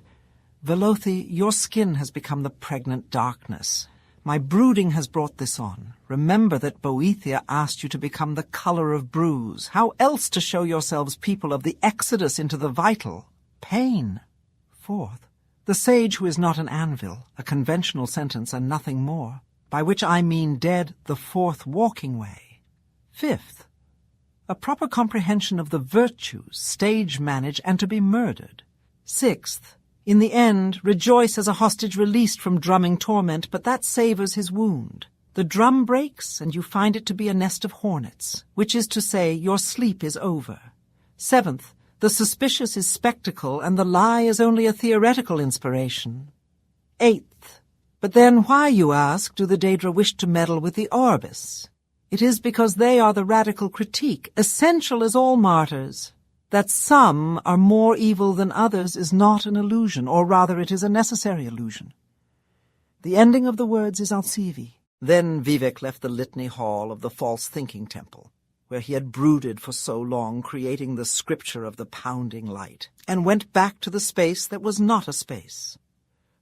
Velothi, your skin has become the pregnant darkness. My brooding has brought this on. Remember that Boethia asked you to become the color of bruise. How else to show yourselves people of the exodus into the vital? Pain. Fourth, the sage who is not an anvil, a conventional sentence and nothing more, by which I mean dead the fourth walking way. Fifth, a proper comprehension of the virtues, stage manage, and to be murdered. 6th, in the end, rejoice as a hostage released from drumming torment, but that savours his wound. The drum breaks, and you find it to be a nest of hornets, which is to say, your sleep is over. 7th, the suspicious is spectacle, and the lie is only a theoretical inspiration. 8th, but then why, you ask, do the Daedra wish to meddle with the Orbis? It is because they are the radical critique, essential as all martyrs. That some are more evil than others is not an illusion, or rather it is a necessary illusion. The ending of the words is Alcivi. Then Vivec left the litany hall of the false thinking temple, where he had brooded for so long, creating the scripture of the pounding light, and went back to the space that was not a space.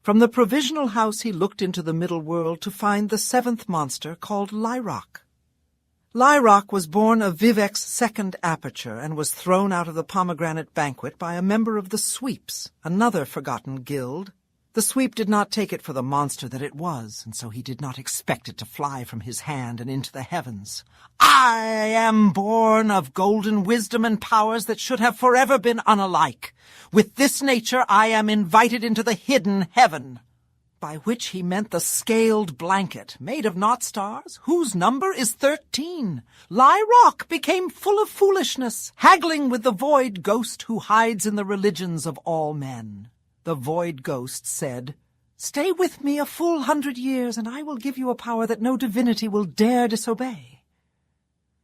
From the provisional house he looked into the middle world to find the 7th monster called Lyrock. Lyrock was born of Vivec's second aperture and was thrown out of the pomegranate banquet by a member of the Sweeps, another forgotten guild. The Sweep did not take it for the monster that it was, and so he did not expect it to fly from his hand and into the heavens. I am born of golden wisdom and powers that should have forever been unalike. With this nature I am invited into the hidden heaven. By which he meant the scaled blanket, made of not stars, whose number is 13. Lyrock became full of foolishness, haggling with the void ghost who hides in the religions of all men. The void ghost said, "Stay with me a full 100 years, and I will give you a power that no divinity will dare disobey."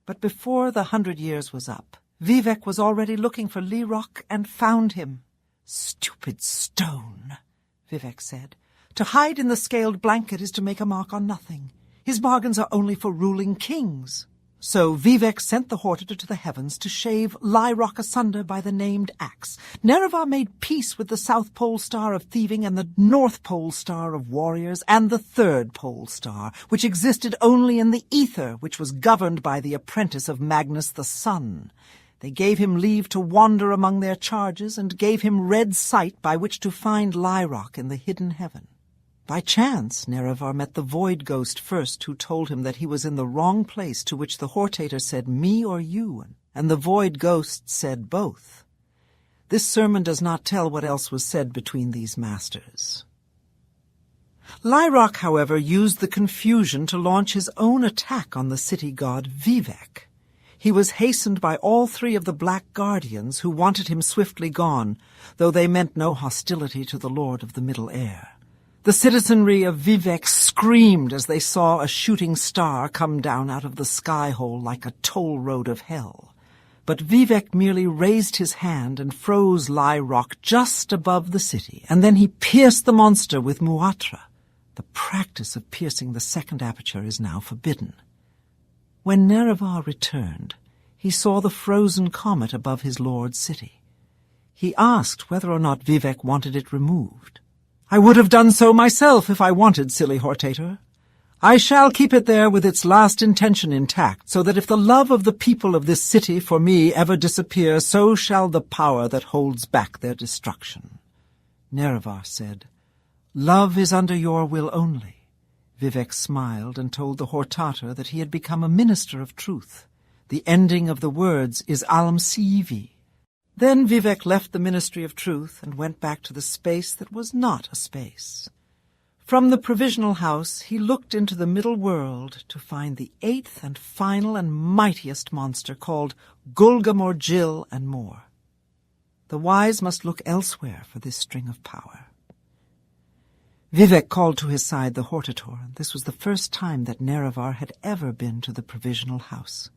But before the 100 years was up, Vivec was already looking for Lyrock and found him. "Stupid stone," Vivec said. "To hide in the scaled blanket is to make a mark on nothing. His bargains are only for ruling kings." So Vivec sent the Hortator to the heavens to shave Lyrock asunder by the named axe. Nerevar made peace with the South Pole Star of thieving and the North Pole Star of warriors and the Third Pole Star, which existed only in the ether, which was governed by the apprentice of Magnus the Sun. They gave him leave to wander among their charges and gave him red sight by which to find Lyrock in the hidden heaven. By chance, Nerevar met the Void Ghost first, who told him that he was in the wrong place, to which the Hortator said, "Me or you?" and the Void Ghost said both. This sermon does not tell what else was said between these masters. Lyrock, however, used the confusion to launch his own attack on the city god Vivec. He was hastened by all 3 of the Black Guardians, who wanted him swiftly gone, though they meant no hostility to the Lord of the Middle Air. The citizenry of Vivec screamed as they saw a shooting star come down out of the sky-hole like a toll road of hell. But Vivec merely raised his hand and froze Lyrock just above the city, and then he pierced the monster with Muatra. The practice of piercing the second aperture is now forbidden. When Nerevar returned, he saw the frozen comet above his lord's city. He asked whether or not Vivec wanted it removed. "I would have done so myself if I wanted, silly Hortator. I shall keep it there with its last intention intact, so that if the love of the people of this city for me ever disappear, so shall the power that holds back their destruction." Nerevar said, "Love is under your will only." Vivec smiled and told the Hortator that he had become a minister of truth. The ending of the words is Almsivi. Then Vivec left the Ministry of Truth and went back to the space that was not a space. From the provisional house he looked into the middle world to find the 8th and final and mightiest monster called Gulgamorgil and more. The wise must look elsewhere for this string of power. Vivec called to his side the Hortator. This was the first time that Nerevar had ever been to the provisional house.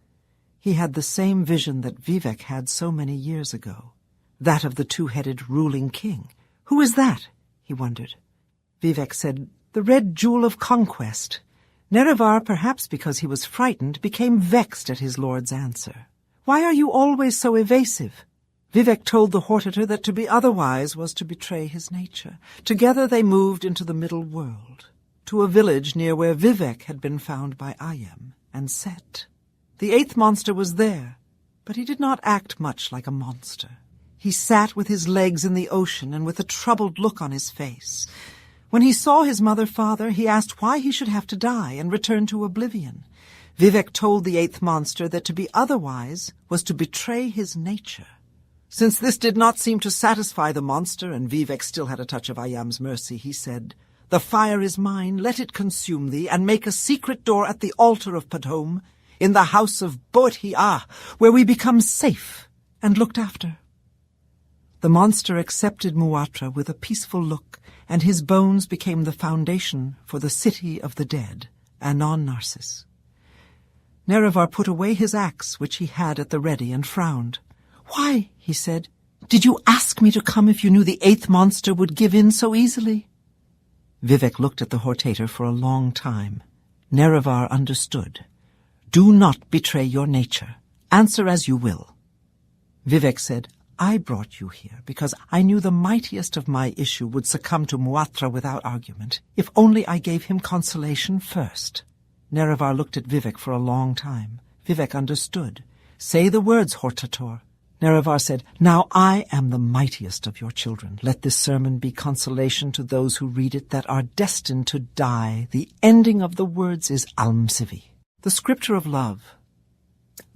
He had the same vision that Vivec had so many years ago, that of the 2-headed ruling king. "Who is that?" he wondered. Vivec said, "The red jewel of conquest." Nerevar, perhaps because he was frightened, became vexed at his lord's answer. "Why are you always so evasive?" Vivec told the Hortator that to be otherwise was to betray his nature. Together they moved into the middle world, to a village near where Vivec had been found by Ayem and Set. The 8th monster was there, but he did not act much like a monster. He sat with his legs in the ocean and with a troubled look on his face. When he saw his mother-father, he asked why he should have to die and return to oblivion. Vivec told the eighth monster that to be otherwise was to betray his nature. Since this did not seem to satisfy the monster, and Vivec still had a touch of Ayam's mercy, he said, "The fire is mine, let it consume thee, and make a secret door at the altar of Padhome, in the house of Boet-Hi-Ah, where we become safe and looked after." The monster accepted Muatra with a peaceful look, and his bones became the foundation for the city of the dead, Anon Narcissus. Nerevar put away his axe, which he had at the ready, and frowned. "Why," he said, "did you ask me to come if you knew the eighth monster would give in so easily?" Vivec looked at the Hortator for a long time. Nerevar understood. "Do not betray your nature. Answer as you will." Vivec said, "I brought you here because I knew the mightiest of my issue would succumb to Muatra without argument, if only I gave him consolation first." Nerevar looked at Vivec for a long time. Vivec understood. "Say the words, Hortator." Nerevar said, "Now I am the mightiest of your children. Let this sermon be consolation to those who read it that are destined to die. The ending of the words is Almsivi, the scripture of love."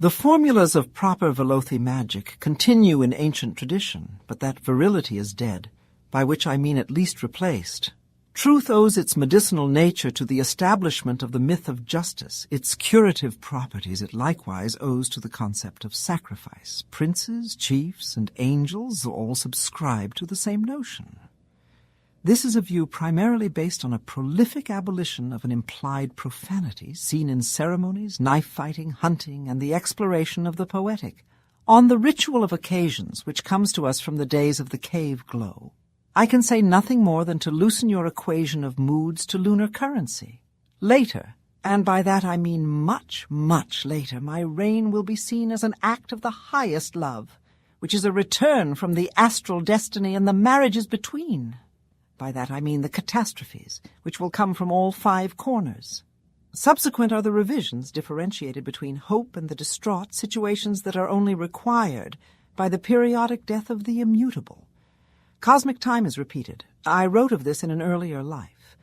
The formulas of proper Velothi magic continue in ancient tradition, but that virility is dead, by which I mean at least replaced. Truth owes its medicinal nature to the establishment of the myth of justice. Its curative properties it likewise owes to the concept of sacrifice. Princes, chiefs, and angels all subscribe to the same notion. This is a view primarily based on a prolific abolition of an implied profanity seen in ceremonies, knife-fighting, hunting, and the exploration of the poetic, on the ritual of occasions which comes to us from the days of the cave glow. I can say nothing more than to loosen your equation of moods to lunar currency. Later, and by that I mean much, much later, my reign will be seen as an act of the highest love, which is a return from the astral destiny and the marriages between. By that I mean the catastrophes, which will come from all five corners. Subsequent are the revisions differentiated between hope and the distraught, situations that are only required by the periodic death of the immutable. Cosmic time is repeated. I wrote of this in an earlier life.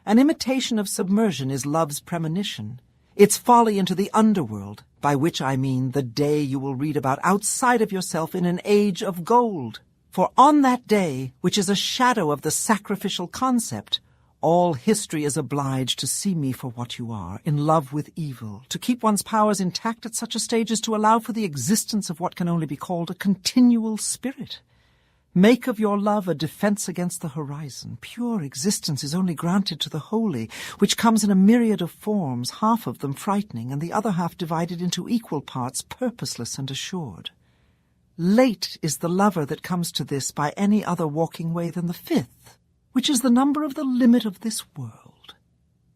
An imitation of submersion is love's premonition, its folly into the underworld, by which I mean the day you will read about outside of yourself in an age of gold. For on that day, which is a shadow of the sacrificial concept, all history is obliged to see me for what you are, in love with evil, to keep one's powers intact at such a stage as to allow for the existence of what can only be called a continual spirit. Make of your love a defense against the horizon. Pure existence is only granted to the holy, which comes in a myriad of forms, half of them frightening, and the other half divided into equal parts, purposeless and assured. Late is the lover that comes to this by any other walking way than the fifth, which is the number of the limit of this world.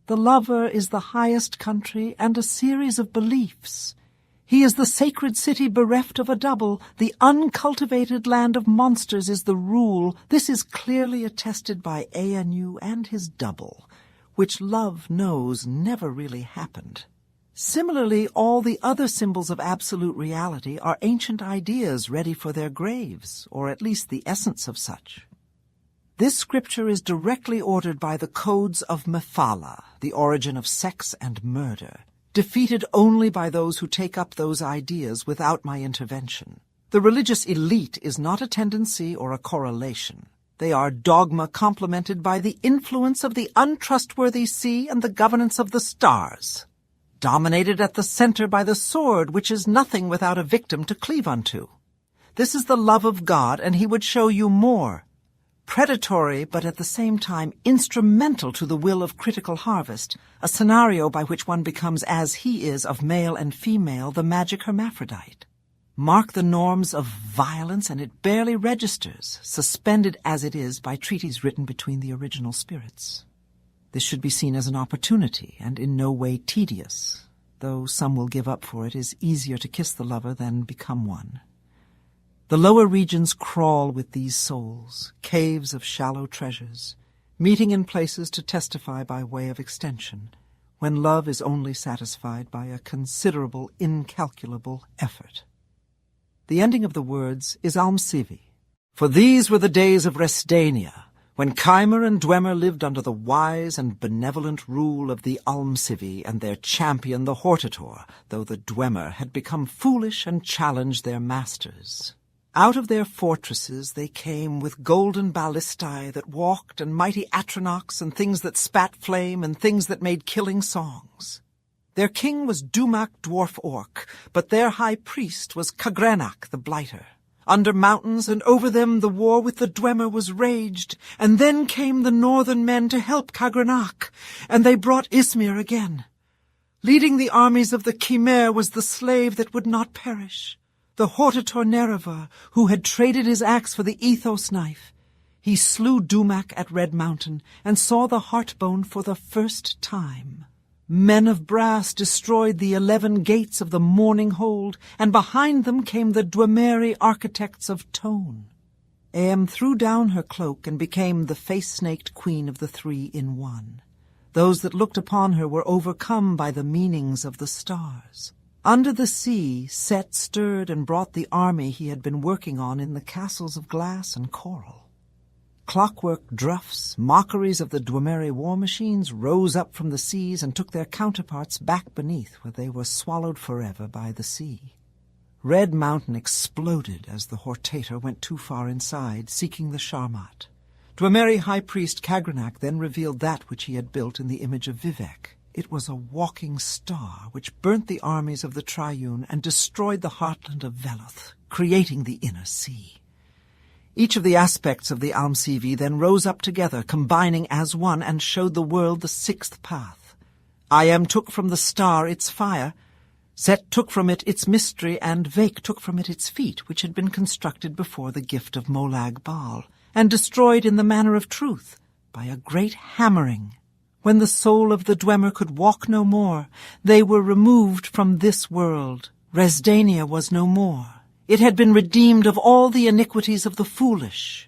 The lover is the highest country and a series of beliefs. He is the sacred city bereft of a double. The uncultivated land of monsters is the rule. This is clearly attested by Anu and his double, which love knows never really happened. Similarly, all the other symbols of absolute reality are ancient ideas ready for their graves, or at least the essence of such. This scripture is directly ordered by the codes of Mephala, the origin of sex and murder, defeated only by those who take up those ideas without my intervention. The religious elite is not a tendency or a correlation. They are dogma complemented by the influence of the untrustworthy sea and the governance of the stars, dominated at the center by the sword, which is nothing without a victim to cleave unto. This is the love of God, and he would show you more. Predatory, but at the same time instrumental to the will of critical harvest, a scenario by which one becomes as he is of male and female, the magic hermaphrodite. Mark the norms of violence, and it barely registers, suspended as it is by treaties written between the original spirits. This should be seen as an opportunity, and in no way tedious, though some will give up for it is easier to kiss the lover than become one. The lower regions crawl with these souls, caves of shallow treasures, meeting in places to testify by way of extension, when love is only satisfied by a considerable, incalculable effort. The ending of the words is Almsivi. For these were the days of Resdania, when Keimer and Dwemer lived under the wise and benevolent rule of the Almsivi and their champion the Hortator, though the Dwemer had become foolish and challenged their masters. Out of their fortresses they came with golden ballistae that walked, and mighty atronachs, and things that spat flame, and things that made killing songs. Their king was Dumak Dwarf Orc, but their high priest was Kagrenach the Blighter. Under mountains and over them the war with the Dwemer was raged, and then came the northern men to help Kagrenach, and they brought Ismir again. Leading the armies of the Chimere was the slave that would not perish, the Hortator Nerevar, who had traded his axe for the Ethos knife. He slew Dumak at Red Mountain, and saw the Heartbone for the first time. Men of brass destroyed the 11 gates of the Morning Hold, and behind them came the Dwemeri architects of Tone. Eam threw down her cloak and became the face-snaked queen of the 3 in 1. Those that looked upon her were overcome by the meanings of the stars. Under the sea, Set stirred and brought the army he had been working on in the castles of glass and coral. Clockwork druffs, mockeries of the Dwemeri war machines, rose up from the seas and took their counterparts back beneath, where they were swallowed forever by the sea. Red Mountain exploded as the Hortator went too far inside, seeking the Sharmat. Dwemeri High Priest Kagrenach then revealed that which he had built in the image of Vivec. It was a walking star which burnt the armies of the Triune and destroyed the heartland of Veloth, creating the inner sea. Each of the aspects of the Almsivi then rose up together, combining as one, and showed the world the 6th path. Iam took from the star its fire, Set took from it its mystery, and Vec took from it its feet, which had been constructed before the gift of Molag Bal, and destroyed in the manner of truth, by a great hammering. When the soul of the Dwemer could walk no more, they were removed from this world. Resdania was no more. It had been redeemed of all the iniquities of the foolish.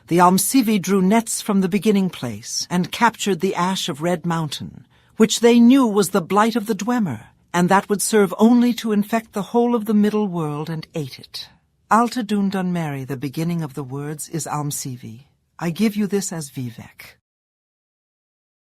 The Almsivi drew nets from the beginning place, and captured the ash of Red Mountain, which they knew was the blight of the Dwemer, and that would serve only to infect the whole of the middle world, and ate it. Alta Dun Dunmeri, the beginning of the words, is Almsivi. I give you this as Vivec.